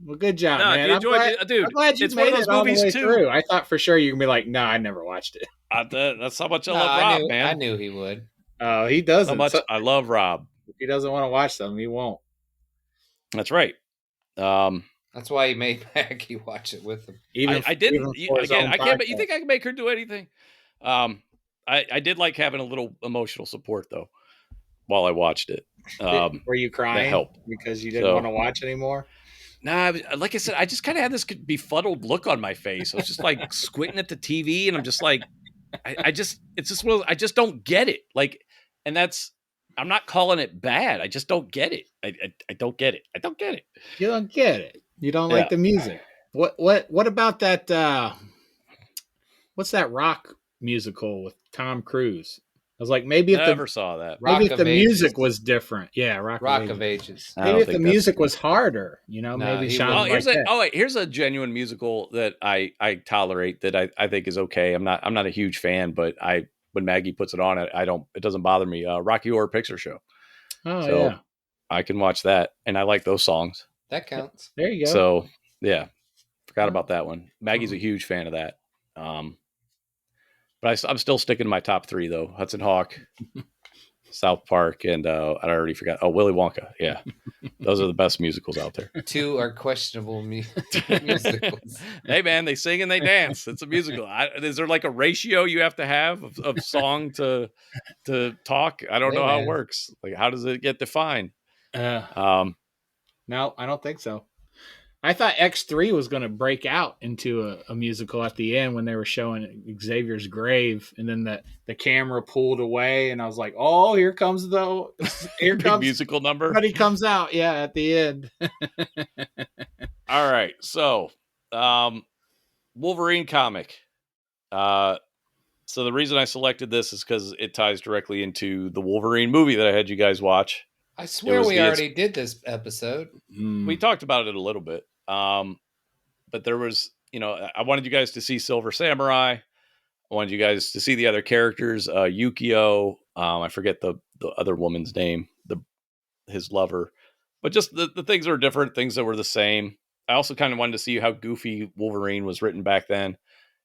Well, good job, No, man. if you enjoyed it, dude, I'm glad you it's made one of those it all movies the way too. through. I thought for sure you were going to be like, no, I never watched it. That's how much I love Rob, man. I knew he would. Oh, he doesn't. How much I love Rob. If he doesn't want to watch them, he won't. That's right. That's why he made Maggie watch it with him. I didn't. Again, I can't. You think I can make her do anything? I did like having a little emotional support though while I watched it. Were you crying? That helped Because you didn't want to watch anymore? Nah, like I said, I just kind of had this befuddled look on my face. I was just like squinting at the TV, and I'm just like, it's just one of those, I just don't get it. Like, and I'm not calling it bad. I just don't get it. I don't get it. I don't get it. You don't get it. You don't like the music. What about that? What's that rock musical with Tom Cruise? I was like, maybe if never saw that. Maybe if the music was different. Yeah, Rock of Ages. Maybe if the music was harder, maybe Shawn. Here's a genuine musical that I tolerate that I think is okay. I'm not a huge fan, but when Maggie puts it on, it doesn't bother me. Rocky Horror Picture Show. Oh so yeah, I can watch that, and I like those songs. That counts. There you go. So yeah, forgot about that one. Maggie's a huge fan of that. But I'm still sticking to my top 3 though: Hudson Hawk, South Park, and I already forgot. Oh, Willy Wonka. Yeah, those are the best musicals out there. 2 are questionable musicals. Hey man, they sing and they dance. It's a musical. Is there like a ratio you have to have of song to talk? I don't know how it works. Like, how does it get defined? No, I don't think so. I thought X3 was going to break out into a musical at the end when they were showing Xavier's grave, and then the camera pulled away, and I was like, "Oh, here comes musical number." But he comes out, at the end. All right, so Wolverine Comic. So the reason I selected this is because it ties directly into the Wolverine movie that I had you guys watch. I swear we already did this episode. We talked about it a little bit. But there was, I wanted you guys to see Silver Samurai. I wanted you guys to see the other characters, Yukio. I forget the other woman's name, his lover, but just the things that were different, things that were the same. I also kind of wanted to see how goofy Wolverine was written back then,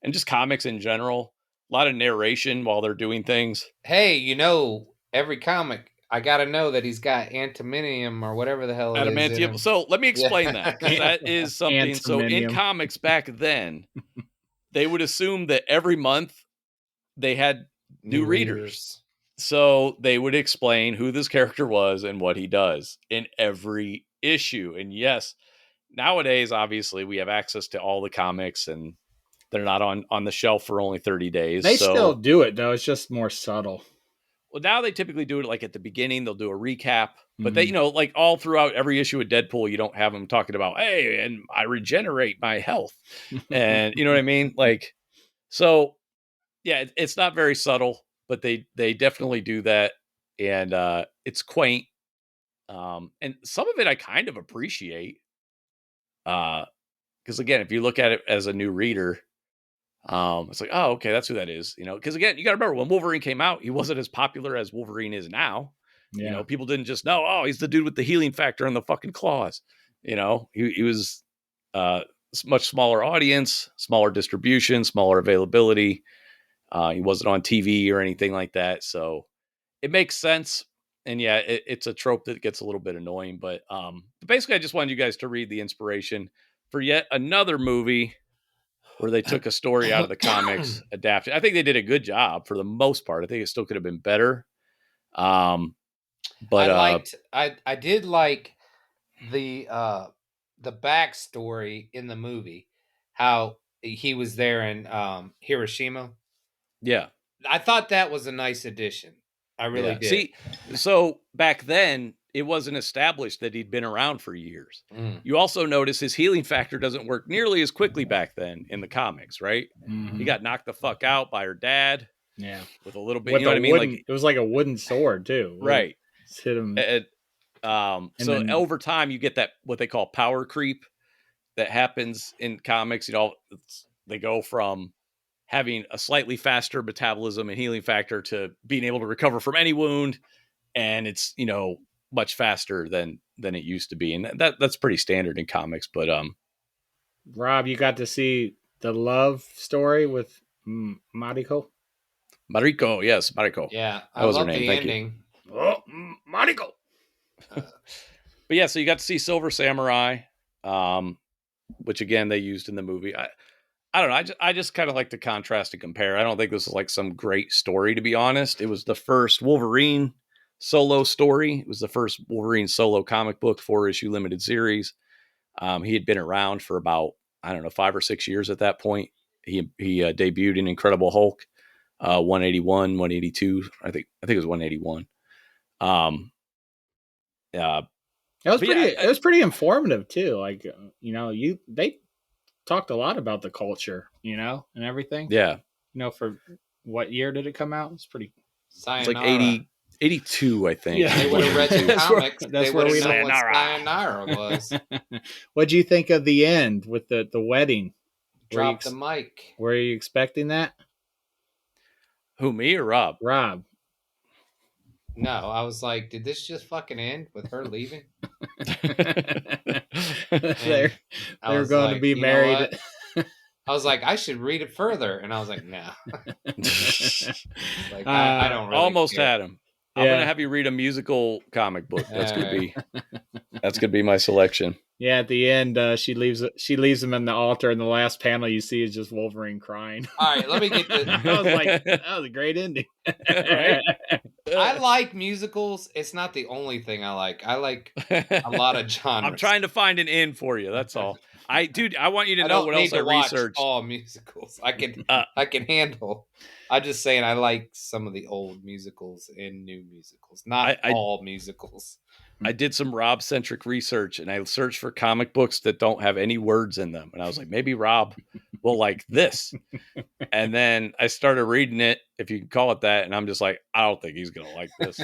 and just comics in general. A lot of narration while they're doing things. Hey, every comic, I got to know that he's got adamantium or whatever the hell it is. So let me explain that, because that is something. So in comics back then, they would assume that every month they had new readers. So they would explain who this character was and what he does in every issue. And yes, nowadays, obviously, we have access to all the comics, and they're not on the shelf for only 30 days. They still do it, though. It's just more subtle. Well, now they typically do it like at the beginning. They'll do a recap, but they, like all throughout every issue of Deadpool, you don't have them talking about, hey, and I regenerate my health. And you know what I mean? Like, so yeah, it's not very subtle, but they definitely do that. And it's quaint. And some of it I kind of appreciate. Because again, if you look at it as a new reader, it's like, oh, okay, that's who that is. Because again, you got to remember when Wolverine came out, he wasn't as popular as Wolverine is now. Yeah. People didn't just know, oh, he's the dude with the healing factor and the fucking claws. He was much smaller audience, smaller distribution, smaller availability. He wasn't on TV or anything like that. So it makes sense. And yeah, it's a trope that gets a little bit annoying. But basically, I just wanted you guys to read the inspiration for yet another movie where they took a story out of the comics, adapted. I think they did a good job for the most part. I think it still could have been better. But I did like the backstory in the movie, how he was there in Hiroshima. Yeah. I thought that was a nice addition. I really did. See, so back then it wasn't established that he'd been around for years. You also notice his healing factor doesn't work nearly as quickly back then in the comics, right? He got knocked the fuck out by her dad. Yeah. With a little bit, with you know what I mean? Wooden, like it was like a wooden sword too. Right. Just hit him. So then, over time you get that what they call power creep that happens in comics. You know, they go from having a slightly faster metabolism and healing factor to being able to recover from any wound, and it's, you know, much faster than it used to be, and that's pretty standard in comics. But Rob, you got to see the love story with Mariko. Yes, Mariko. Yeah, I love the ending. Oh, Mariko. But yeah, so you got to see Silver Samurai, which again they used in the movie. I don't know. I just kind of like to contrast and compare. I don't think this is like some great story, to be honest. It was the first Wolverine solo story. It was the first Wolverine solo comic book, 4-issue limited series. He had been around for about, I don't know, 5 or 6 years at that point. He debuted in Incredible Hulk, 181, 182. I think it was 181. It was pretty informative too. Like, you know, they talked a lot about the culture, you know, and everything. Yeah. You know, for what year did it come out? It's pretty. It's like 82, I think. Yeah, they would have read the comics. That's where we know what Sayonara was. What'd you think of the end with the wedding? Drop the mic. Were you expecting that? Who, me or Rob? Rob. No, I was like, did this just fucking end with her leaving? They're going to be married. I was like, I should read it further, and I was like, no. Like, I don't really almost care. Had him. I'm gonna have you read a musical comic book. That's gonna be my selection. Yeah, at the end, she leaves him in the altar, and the last panel you see is just Wolverine crying. All right, let me get this. I was like, that was a great ending. Right? I like musicals. It's not the only thing I like. I like a lot of genres. I'm trying to find an in for you. That's all. I want you to know what else I researched. All musicals I can handle. I'm just saying I like some of the old musicals and new musicals, not all musicals. I did some Rob-centric research, and I searched for comic books that don't have any words in them. And I was like, maybe Rob will like this. And then I started reading it, if you can call it that. And I'm just like, I don't think he's going to like this.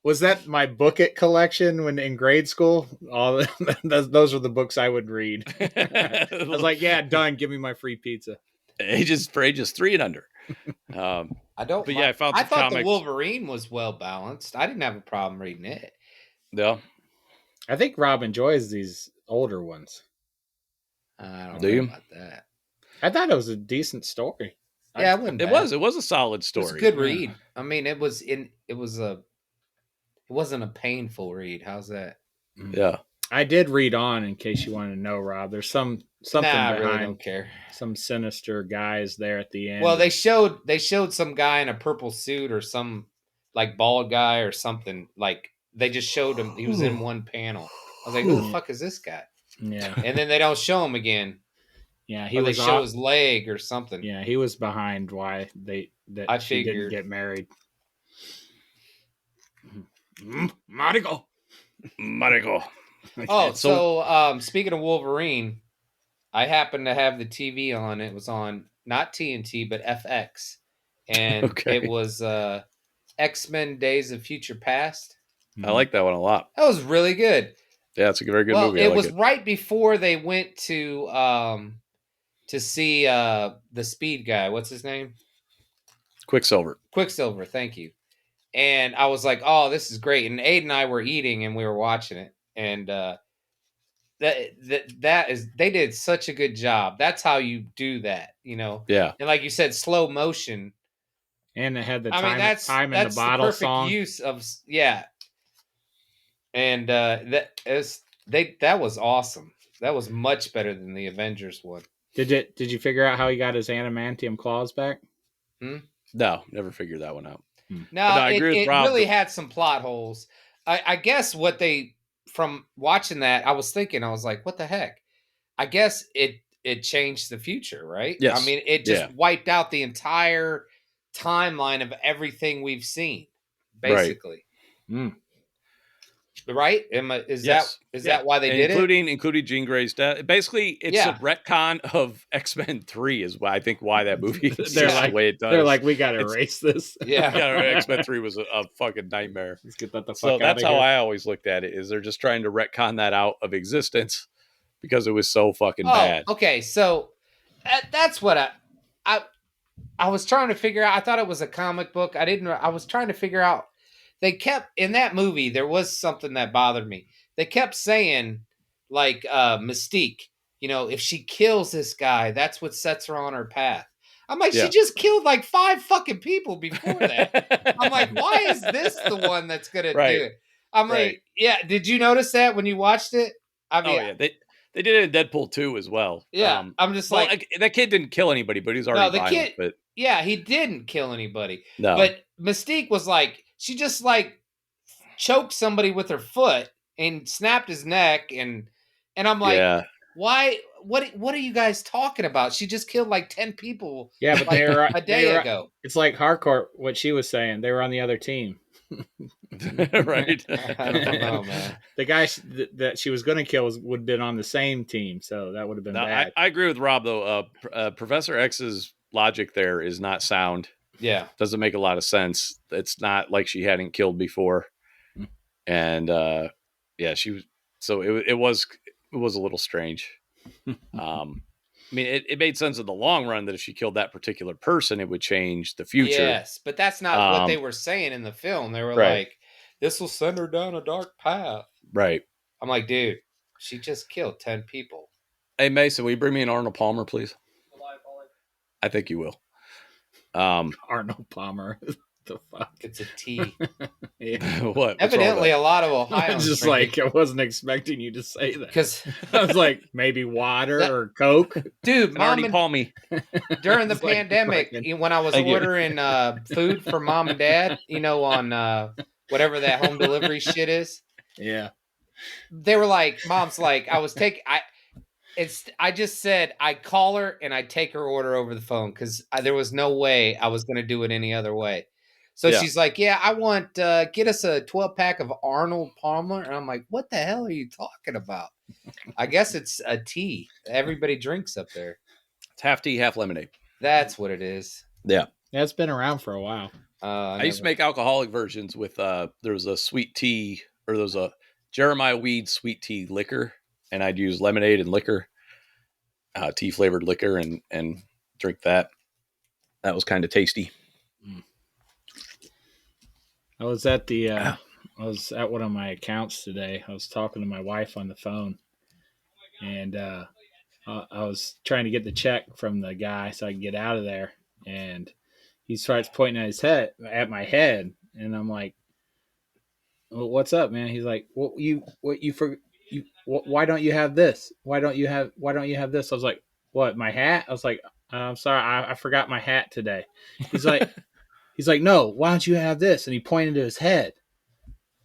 Was that my book it collection when in grade school? Those are the books I would read. I was like, yeah, done. Give me my free pizza. For ages 3 and under. I don't. But yeah, I thought the Wolverine was well balanced. I didn't have a problem reading it. Yeah, I think Rob enjoys these older ones. I don't know about that. I thought it was a decent story. Yeah, it was a solid story. It was a good read. I mean, it wasn't a painful read. How's that? Yeah. I did read on in case you wanted to know, Rob. There's something behind. I really don't care. Some sinister guys there at the end. Well, they showed some guy in a purple suit or some like bald guy or something. Like they just showed him. He was in one panel. I was like, who the fuck is this guy? Yeah. And then they don't show him again. Yeah, they show his leg or something. Yeah, he was behind why she didn't get married. Mariko. Oh, so speaking of Wolverine, I happened to have the TV on. It was on not TNT but FX, and it was X-Men: Days of Future Past. I like that one a lot. That was really good. Yeah, it's a very good movie. It was right before they went to see the Speed guy. What's his name? Quicksilver. Thank you. And I was like, "Oh, this is great." And Aid and I were eating, and we were watching it, and they did such a good job. That's how you do that, you know. Yeah. And like you said, slow motion. And they had the time in the bottle the perfect song. Use of And that was awesome. That was much better than the Avengers one. Did you figure out how he got his adamantium claws back? No, never figured that one out. No, I agree with it Rob. really had some plot holes. I guess from watching that, I was thinking, I was like, what the heck? I guess it changed the future, right? Yes. I mean, it just wiped out the entire timeline of everything we've seen, basically. Right? Right? Is that why they did it? Including Jean Grey's death. Basically, it's a retcon of X-Men 3 is why I think why that movie exists the way it does. They're like, we got to erase this. Yeah. X-Men 3 was a fucking nightmare. Let's get that the fuck so out that's of how here. I always looked at it, is they're just trying to retcon that out of existence because it was so fucking bad. Okay, so that's what I was trying to figure out. I thought it was a comic book. I was trying to figure out. They kept, in that movie, there was something that bothered me. They kept saying, like, Mystique, if she kills this guy, that's what sets her on her path. I'm like, she just killed like 5 fucking people before that. I'm like, why is this the one that's going to do it? I'm like, yeah, did you notice that when you watched it? I mean, they did it in Deadpool 2 as well. Yeah, I'm just like, that kid didn't kill anybody, but he's already violent. But yeah, he didn't kill anybody. No. But Mystique was like, she just like choked somebody with her foot and snapped his neck, and I'm like, why? What are you guys talking about? She just killed like 10 people. Yeah, but like a day ago. It's like Hardcore. What she was saying, they were on the other team. Right. I don't know, man. The guy that she was going to kill would have been on the same team, so that would have been bad. I agree with Rob though. Professor X's logic there is not sound. Yeah, doesn't make a lot of sense. It's not like she hadn't killed before, and she was. So it was a little strange. I mean, it made sense in the long run that if she killed that particular person, it would change the future. Yes, but that's not what they were saying in the film. They were like, "This will send her down a dark path." Right. I'm like, dude, she just killed 10 people. Hey Mason, will you bring me an Arnold Palmer, please? I think you will. Arnold Palmer. The fuck? It's a T. Yeah. What? Evidently, a lot of Ohioans. Just like, I wasn't expecting you to say that. Because I was like, maybe water or Coke. Dude, Mom and Palmy. During the pandemic, when I was ordering food for mom and dad, on whatever that home delivery shit is. Yeah. They were like, Mom's like, I just said I call her and I take her order over the phone because there was no way I was going to do it any other way. So she's like, yeah, I want, get us a 12-pack of Arnold Palmer. And I'm like, what the hell are you talking about? I guess it's a tea. Everybody drinks up there. It's half tea, half lemonade. That's what it is. Yeah. It's been around for a while. I used to make alcoholic versions with, there was a sweet tea, or there was a Jeremiah Weed sweet tea liquor. And I'd use lemonade and liquor, tea flavored liquor, and drink that. That was kind of tasty. I was at one of my accounts today. I was talking to my wife on the phone, and I was trying to get the check from the guy so I could get out of there. And he starts pointing at my head, and I'm like, well, "What's up, man?" He's like, why don't you have this? Why don't you have this? I was like, what, my hat? I was like, I'm sorry, I forgot my hat today. He's like, no, why don't you have this? And he pointed to his head.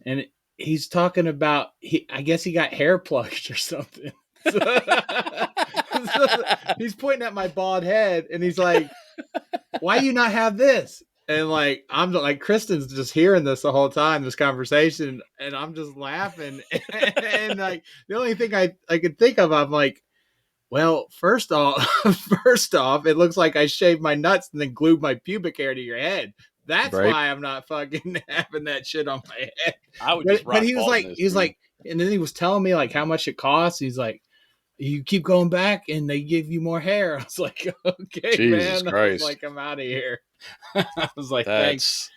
And he's talking about, I guess he got hair plucked or something. So he's pointing at my bald head and he's like, why do you not have this? And like, I'm like, Kristen's just hearing this the whole time, this conversation, and I'm just laughing. And like, the only thing I could think of, I'm like, well, first off, it looks like I shaved my nuts and then glued my pubic hair to your head. That's why I'm not fucking having that shit on my head. But he was like, and then he was telling me like how much it costs. He's like, you keep going back and they give you more hair. I was like, okay, Jesus man. Christ. I was like, I'm out of here. I was like, thanks.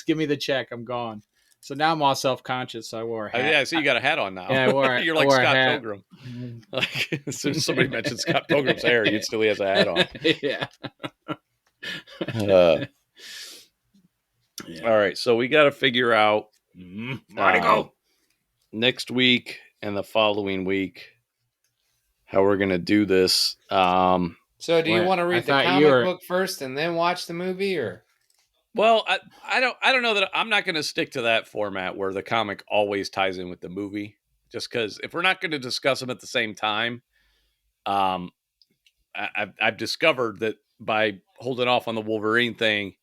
Give me the check. I'm gone. So now I'm all self-conscious. So I wore a hat. Yeah, so you got a hat on now. Yeah, I wore. You're like Scott Pilgrim. Like, as soon as somebody mentions Scott Pilgrim's hair, he instantly has a hat on. Yeah. All right, so we got to figure out next week and the following week how we're gonna do this. So do you want to read the comic book first and then watch the movie, or? Well, I don't know that I'm not going to stick to that format where the comic always ties in with the movie. Just because if we're not going to discuss them at the same time, um, I've discovered that by holding off on the Wolverine thing,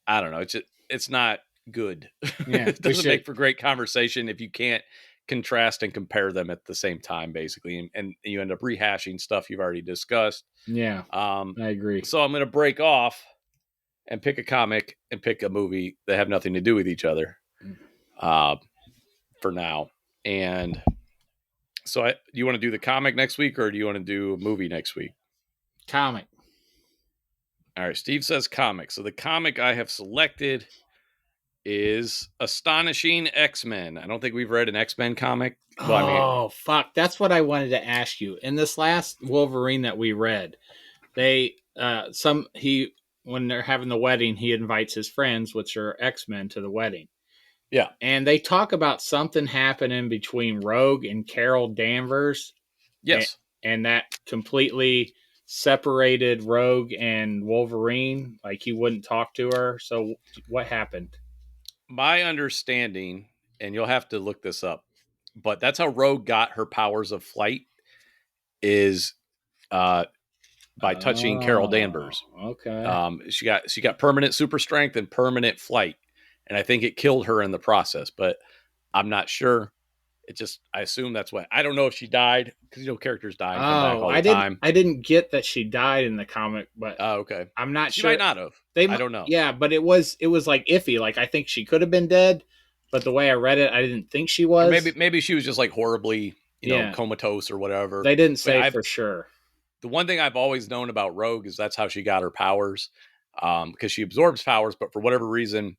I don't know. It's not good. Yeah, It doesn't make for great conversation if you can't contrast and compare them at the same time, basically, and you end up rehashing stuff you've already discussed. Yeah, I agree. So I'm going to break off and pick a comic and pick a movie that have nothing to do with each other for now. And so do you want to do the comic next week or do you want to do a movie next week? Comic. All right. Steve says comic. So the comic I have selected is Astonishing X-Men. I don't think we've read an X-Men comic. Well, fuck. That's what I wanted to ask you. In this last Wolverine that we read, when they're having the wedding, he invites his friends, which are X-Men, to the wedding. Yeah. And they talk about something happening between Rogue and Carol Danvers. Yes. And that completely separated Rogue and Wolverine. Like he wouldn't talk to her. So what happened? My understanding, and you'll have to look this up, but that's how Rogue got her powers of flight is by touching Carol Danvers. Okay. She got permanent super strength and permanent flight, and I think it killed her in the process. But I'm not sure. I assume that's what. I don't know if she died because characters die and come back all the time. I didn't get that she died in the comic, but okay. I'm not she sure. She might not have. I don't know. Yeah, but it was like iffy. Like I think she could have been dead, but the way I read it, I didn't think she was. Or maybe she was just like horribly, comatose or whatever. They didn't say for sure. The one thing I've always known about Rogue is that's how she got her powers, because she absorbs powers, but for whatever reason,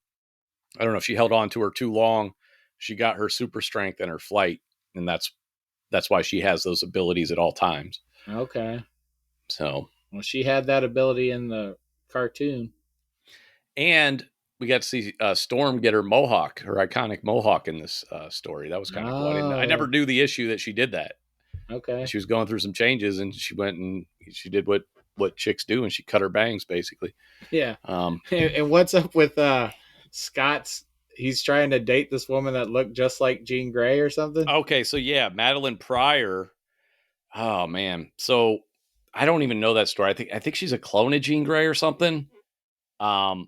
I don't know if she held on to her too long. She got her super strength and her flight, and that's why she has those abilities at all times. Okay. So, well, she had that ability in the cartoon, and we got to see Storm get her mohawk, her iconic mohawk, in this story. That was kind of cool. I never knew the issue that she did that. Okay. She was going through some changes, and she went and she did what chicks do, and she cut her bangs, basically. Yeah. And what's up with Scott's? He's trying to date this woman that looked just like Jean Grey or something. Okay, so yeah, Madeline Pryor. Oh man, so I don't even know that story. I think she's a clone of Jean Grey or something. And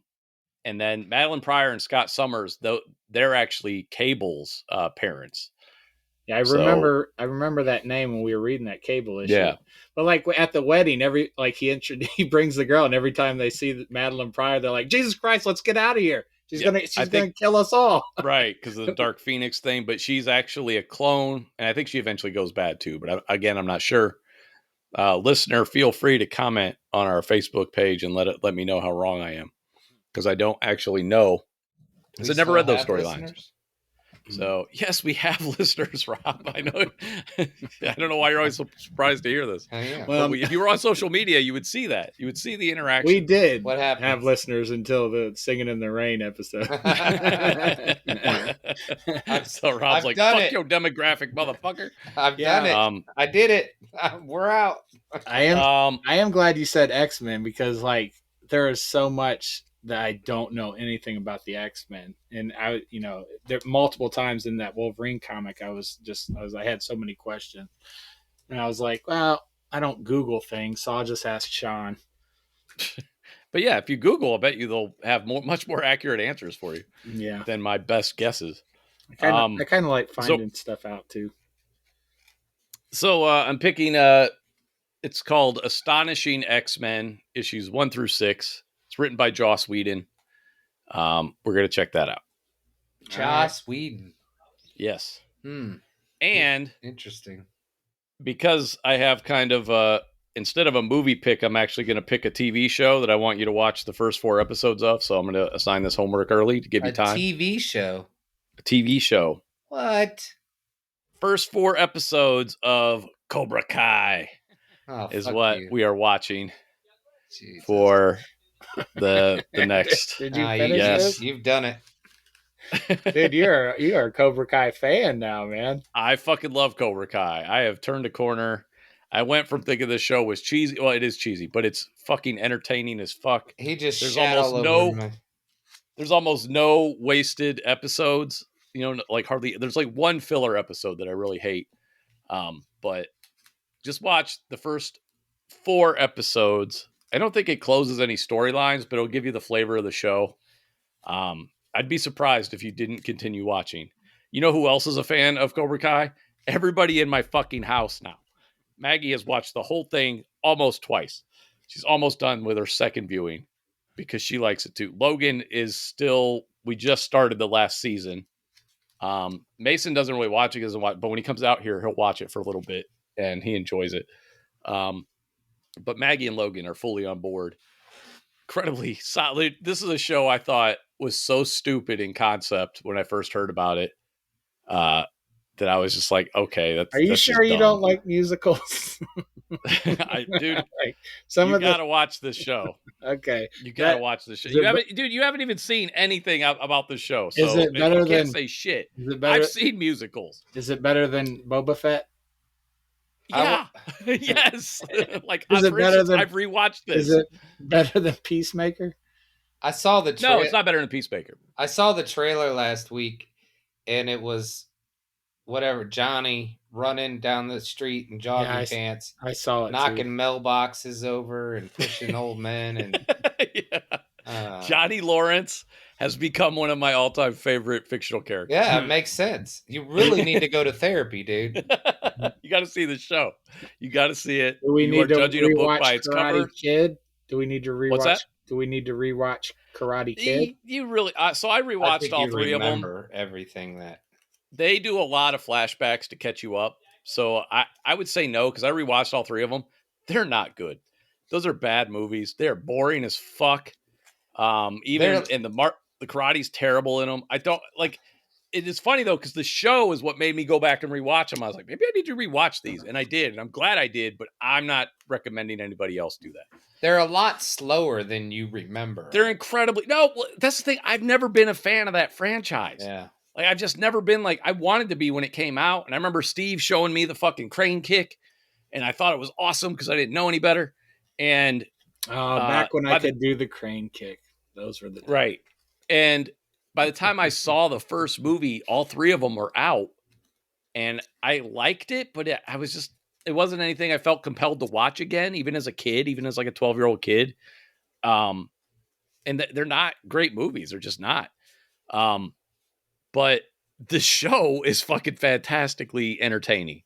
then Madeline Pryor and Scott Summers, though, they're actually Cable's parents. Yeah, I remember that name when we were reading that Cable issue. Yeah, but like at the wedding, he brings the girl, and every time they see Madeline Pryor, they're like, "Jesus Christ, let's get out of here! She's gonna kill us all." Right, because of the Dark Phoenix thing. But she's actually a clone, and I think she eventually goes bad too. But again, I'm not sure. Listener, feel free to comment on our Facebook page and let me know how wrong I am, because I don't actually know. Because I never read those storylines. So, yes, we have listeners, Rob. I know. I don't know why you're always so surprised to hear this. Well, if you were on social media, you would see that. You would see the interaction. We did what happened? Have listeners until the Singing in the Rain episode. So Rob's like, fuck your demographic, motherfucker. I've done it. I did it. We're out. I am glad you said X-Men, because like there is so much that I don't know anything about the X-Men. And there multiple times in that Wolverine comic, I had so many questions, and I was like, well, I don't Google things, so I'll just ask Shawn. But yeah, if you Google, I bet you they'll have much more accurate answers for you. Yeah. Than my best guesses. I kind of like finding stuff out too. So I'm picking, it's called Astonishing X-Men issues 1 through 6. It's written by Joss Whedon. We're going to check that out. Joss Whedon. Yes. And interesting. Because I have kind of instead of a movie pick, I'm actually going to pick a TV show that I want you to watch the first 4 episodes of. So I'm going to assign this homework early to give you time. A TV show. A TV show. What? First 4 episodes of Cobra Kai is what we are watching. Jesus. For the next. Did you finish this? You've done it. Dude, you're a Cobra Kai fan now, man. I fucking love Cobra Kai. I have turned a corner. I went from thinking this show was cheesy. Well, it is cheesy, but it's fucking entertaining as fuck. He just there's almost no. there's almost no wasted episodes. Like hardly. There's like one filler episode that I really hate. But just watch the first 4 episodes. I don't think it closes any storylines, but it'll give you the flavor of the show. I'd be surprised if you didn't continue watching. You know who else is a fan of Cobra Kai? Everybody in my fucking house now. Maggie has watched the whole thing almost twice. She's almost done with her second viewing because she likes it too. Logan is still, we just started the last season. Mason doesn't really watch it, but when he comes out here, he'll watch it for a little bit and he enjoys it. But Maggie and Logan are fully on board. Incredibly solid. This is a show I thought was so stupid in concept when I first heard about it. That I was just like, okay, that's. Are you that's sure you don't like musicals? Dude, like you gotta watch this show. Okay, you gotta watch this show. You haven't even seen anything about the show. So is it better you can't say shit. Is it better? I've seen musicals. Is it better than Boba Fett? Yeah. Yes. Like, is it better than? I've rewatched this. Is it better than Peacemaker? I saw the. No, it's not better than Peacemaker. I saw the trailer last week, and it was. Whatever, Johnny running down the street in jogging pants. I saw it. Knocking mailboxes over and pushing old men. And Johnny Lawrence has become one of my all-time favorite fictional characters. Yeah, it makes sense. You really need to go to therapy, dude. You got to see the show. You got to see it. Do we need to judging a book by its Karate cover. Kid? Do we need to rewatch? What's that? Do we need to rewatch Karate Kid? You really? So I rewatched all 3 of them. Everything that. They do a lot of flashbacks to catch you up. So I would say no, because I rewatched all 3 of them. They're not good. Those are bad movies. They're boring as fuck. Even in the karate's terrible in them. I don't like. It is funny though, because the show is what made me go back and rewatch them. I was like, maybe I need to rewatch these, and I did, and I'm glad I did. But I'm not recommending anybody else do that. They're a lot slower than you remember. They're incredibly that's the thing. I've never been a fan of that franchise. Yeah. Like, I've just never been like, I wanted to be when it came out. And I remember Steve showing me the fucking crane kick. And I thought it was awesome because I didn't know any better. And back when I could do the crane kick. Those were the times. Right. And by the time I saw the first movie, all 3 of them were out. And I liked it, but it wasn't anything I felt compelled to watch again, even as a kid, even as like a 12-year-old kid. And they're not great movies. They're just not. But the show is fucking fantastically entertaining.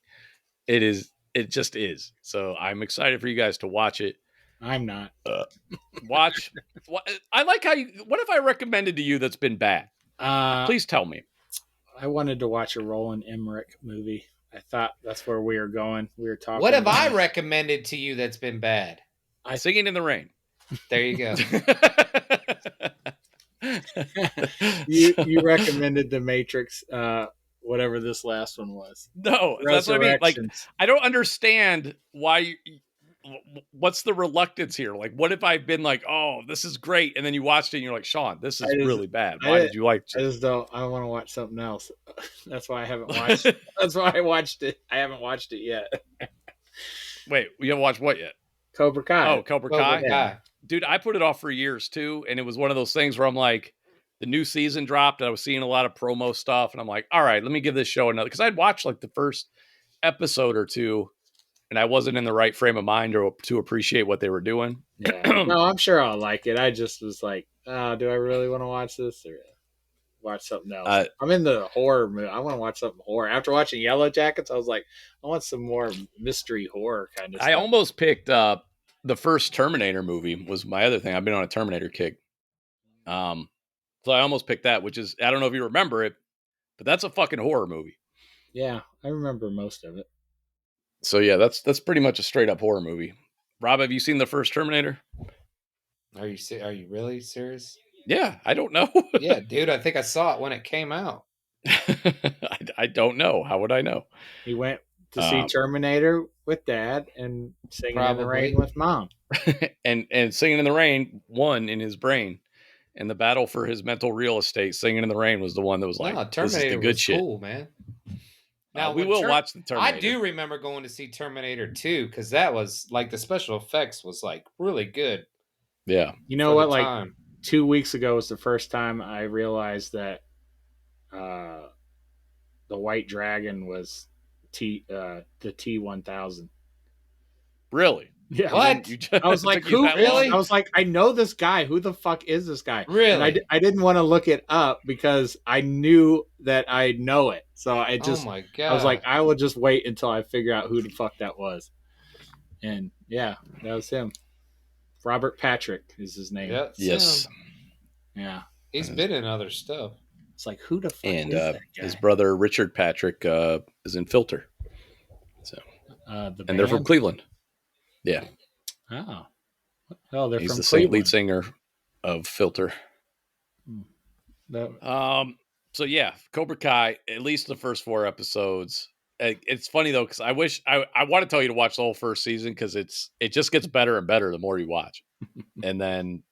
It just is. So I'm excited for you guys to watch it. I'm not. Watch. I like how what have I recommended to you that's been bad? Please tell me. I wanted to watch a Roland Emmerich movie. I thought that's where we were going. We were talking. What have I recommended to you that's been bad? Singing in the Rain. There you go. you recommended The Matrix, whatever this last one was. No, that's what I mean. Like, I don't understand why. What's the reluctance here? Like, what if I've been like, "Oh, this is great," and then you watched it and you're like, "Sean, this is really bad. Why did you like it?" I just don't. I want to watch something else. That's why I haven't watched. That's why I watched it. I haven't watched it yet. Wait, you haven't watched what yet? Cobra Kai. Oh, Cobra Kai. Yeah. Dude, I put it off for years too, and it was one of those things where I'm like, the new season dropped, and I was seeing a lot of promo stuff, and I'm like, all right, let me give this show another, because I'd watched like the first episode or two, and I wasn't in the right frame of mind to appreciate what they were doing. Yeah. No, I'm sure I'll like it. I just was like, do I really want to watch this or watch something else? I'm in the horror mood. I want to watch something horror. After watching Yellow Jackets, I was like, I want some more mystery horror kind of stuff. I almost picked up the first Terminator movie was my other thing. I've been on a Terminator kick. So I almost picked that, which is, I don't know if you remember it, but that's a fucking horror movie. Yeah, I remember most of it. So yeah, that's pretty much a straight up horror movie. Rob, have you seen the first Terminator? Are you really serious? Yeah, I don't know. Yeah, dude, I think I saw it when it came out. I don't know. How would I know? He went to see Terminator with Dad and Singing in the Rain with Mom. and Singing in the Rain won in his brain. And the battle for his mental real estate, Singing in the Rain, was the one that was like, Terminator this is the good was shit. Cool, man. Now we will watch the Terminator. I do remember going to see Terminator 2 because that was like the special effects was like really good. Yeah. You know what? Like 2 weeks ago was the first time I realized that the White Dragon was the T-1000. Really? Yeah. What? I was like, who? Really? I was like, I know this guy. Who the fuck is this guy? Really? And I didn't want to look it up because I knew that I know it. So I just, oh my God. I was like, I will just wait until I figure out who the fuck that was. And yeah, that was him. Robert Patrick is his name. Yeah, Yes. Yeah. He's been in other stuff. It's like, who the fuck And is that guy? his brother Richard Patrick is in Filter. So, and they're from Cleveland. Yeah. Oh, they're He's from the Cleveland. lead singer of Filter. So yeah, Cobra Kai. At least the first 4 episodes. It's funny though because I wish I want to tell you to watch the whole first season because it just gets better and better the more you watch, and then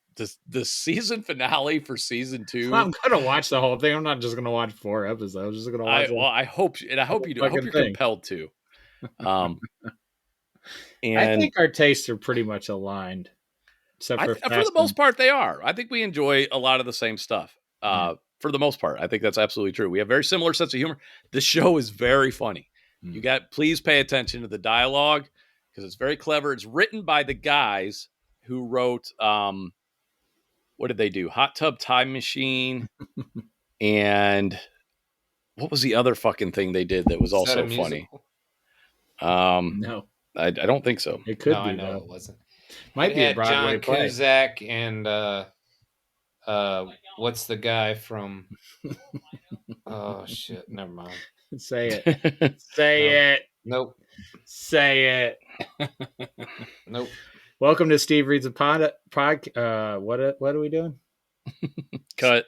the season finale for season 2. Well, I'm gonna watch the whole thing. I'm not just gonna watch 4 episodes. I'm just gonna watch. I hope you do. I hope you're compelled to. And I think our tastes are pretty much aligned, except for the most part they are. I think we enjoy a lot of the same stuff. For the most part, I think that's absolutely true. We have very similar sense of humor. This show is very funny. Please pay attention to the dialogue because it's very clever. It's written by the guys who wrote, what did they do? Hot Tub Time Machine. And what was the other fucking thing they did that was also funny? No, I don't think so. It could be. I know though. it wasn't. Might be a Broadway John play. Cusack and what's the guy from? Oh shit! Never mind. Say it. Say it. Nope. Say it. Nope. Welcome to Steve Reads a Pod. What are we doing? Cut.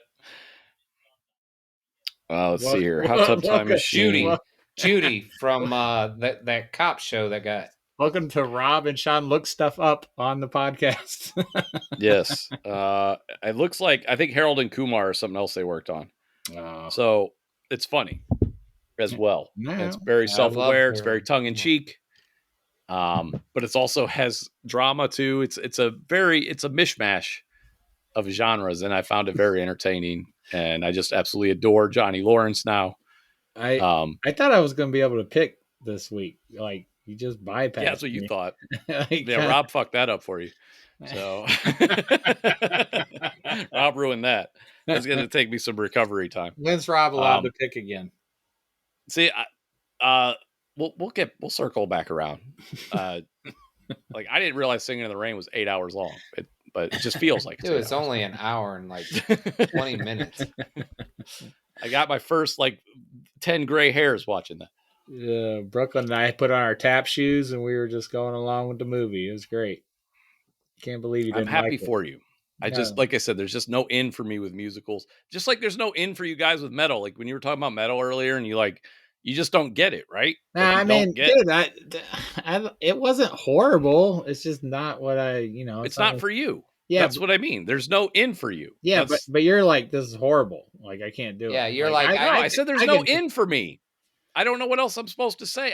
Let's see here. Hot Tub Time Machine. Judy from that cop show that got. Welcome to Rob and Shawn look stuff up on the podcast. Yes. It looks like I think Harold and Kumar or something else they worked on. So it's funny as well. Yeah. It's very self-aware. It's very tongue-in-cheek. But it's also has drama too. It's a mishmash of genres, and I found it very entertaining. And I just absolutely adore Johnny Lawrence now. I thought I was going to be able to pick this week. Like you just bypassed. Yeah, that's what you thought. Like, yeah, Rob fucked that up for you. So Rob ruined that. It's going to take me some recovery time. When's Rob allowed to pick again? See, we'll circle back around. Like I didn't realize Singing in the Rain was 8 hours long, but it just feels like Dude, it's only an hour and like 20 minutes. I got my first 10 gray hairs watching that. Yeah, Brooklyn and I put on our tap shoes and we were just going along with the movie. It was great. Can't believe you didn't. I'm happy for you. Just like I said, there's just no in for me with musicals. Just like there's no in for you guys with metal. Like when you were talking about metal earlier, and you just don't get it, right? Nah, I mean, dude, it wasn't horrible. It's just not what It's not for you. Yeah, that's what I mean. There's no in for you. Yeah, but you're like, this is horrible. Like I can't do it. Yeah, you're I said there's no in for me. I don't know what else I'm supposed to say.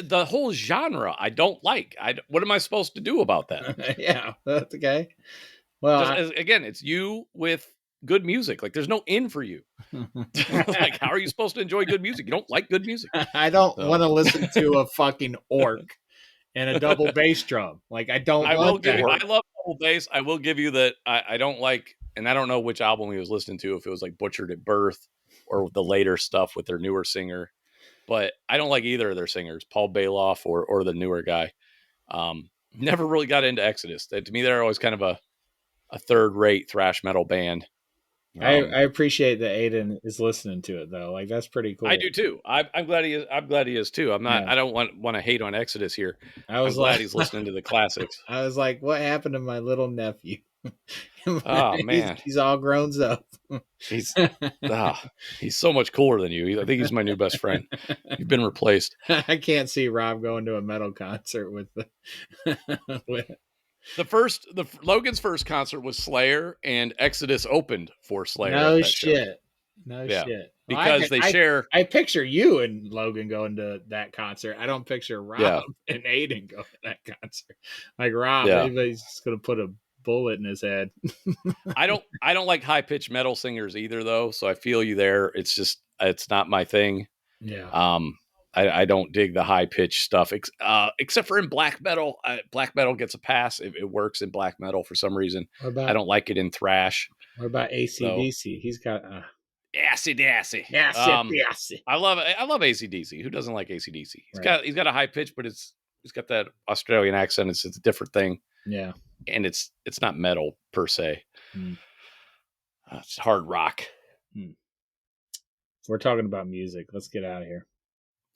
The whole genre I don't like. What am I supposed to do about that? Yeah, that's okay. Well, again, it's you with good music. Like there's no in for you. Like how are you supposed to enjoy good music? You don't like good music. I don't want to listen to a fucking orc and a double bass drum. Like I don't. I love double bass. I will give you that. I don't like, and I don't know which album he was listening to. If it was like Butchered at Birth or the later stuff with their newer singer, but I don't like either of their singers, Paul Bailoff or the newer guy. Never really got into Exodus. To me, they're always kind of a third-rate thrash metal band. I appreciate that Aiden is listening to it though. Like that's pretty cool. I do too. I'm glad he is. I'm glad he is too. I'm not. Yeah. I don't want to hate on Exodus here. I'm glad he's listening to the classics. I was like, what happened to my little nephew? Oh man, he's all grown up. He's so much cooler than you. I think he's my new best friend. You've been replaced. I can't see Rob going to a metal concert with Logan's first concert was Slayer, and Exodus opened for Slayer. No shit. No shit. Because they share. I picture you and Logan going to that concert. I don't picture Rob and Aiden going to that concert. Like Rob, everybody's just going to put a bullet in his head. I don't like high pitched metal singers either, though. So I feel you there. It's not my thing. Yeah. I don't dig the high pitched stuff, except for in black metal. Black metal gets a pass. It works in black metal for some reason. I don't like it in thrash. What about AC/DC? He's got AC/DC. I love AC/DC. Who doesn't like AC/DC? He's got a high pitch, but he's got that Australian accent. It's a different thing. Yeah, and it's not metal per se. It's hard rock. We're talking about music. Let's get out of here.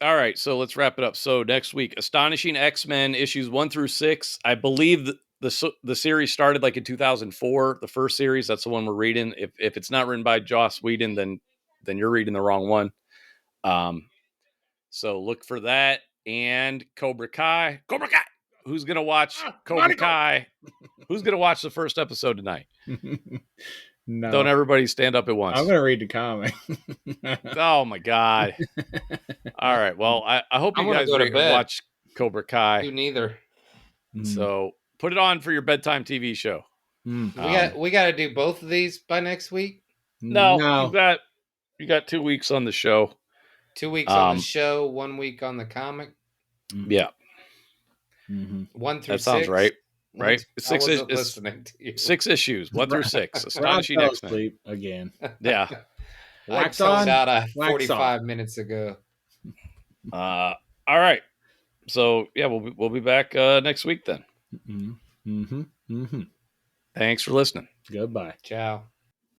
All right, so let's wrap it up. So next week, Astonishing X-Men issues 1 through 6. I believe the series started like in 2004. The first series, that's the one we're reading. If it's not written by Joss Whedon, then you're reading the wrong one. So look for that. And Cobra Kai. Who's gonna watch Cobra Kai? Who's gonna watch the first episode tonight? No. Don't everybody stand up at once. I'm gonna read the comic. Oh my god! All right, well, I hope you guys watch Cobra Kai. Do neither. So put it on for your bedtime TV show. We got to do both of these by next week. No. You got 2 weeks on the show. 2 weeks on the show, 1 week on the comic. Yeah. 1 through 6. That sounds right. Right? Listening to you. 6 issues, 1 through 6. Astonishing X-Men. Again. Yeah. I told out 45 minutes ago. All right. So yeah, we'll be back next week then. Thanks for listening. Goodbye. Ciao.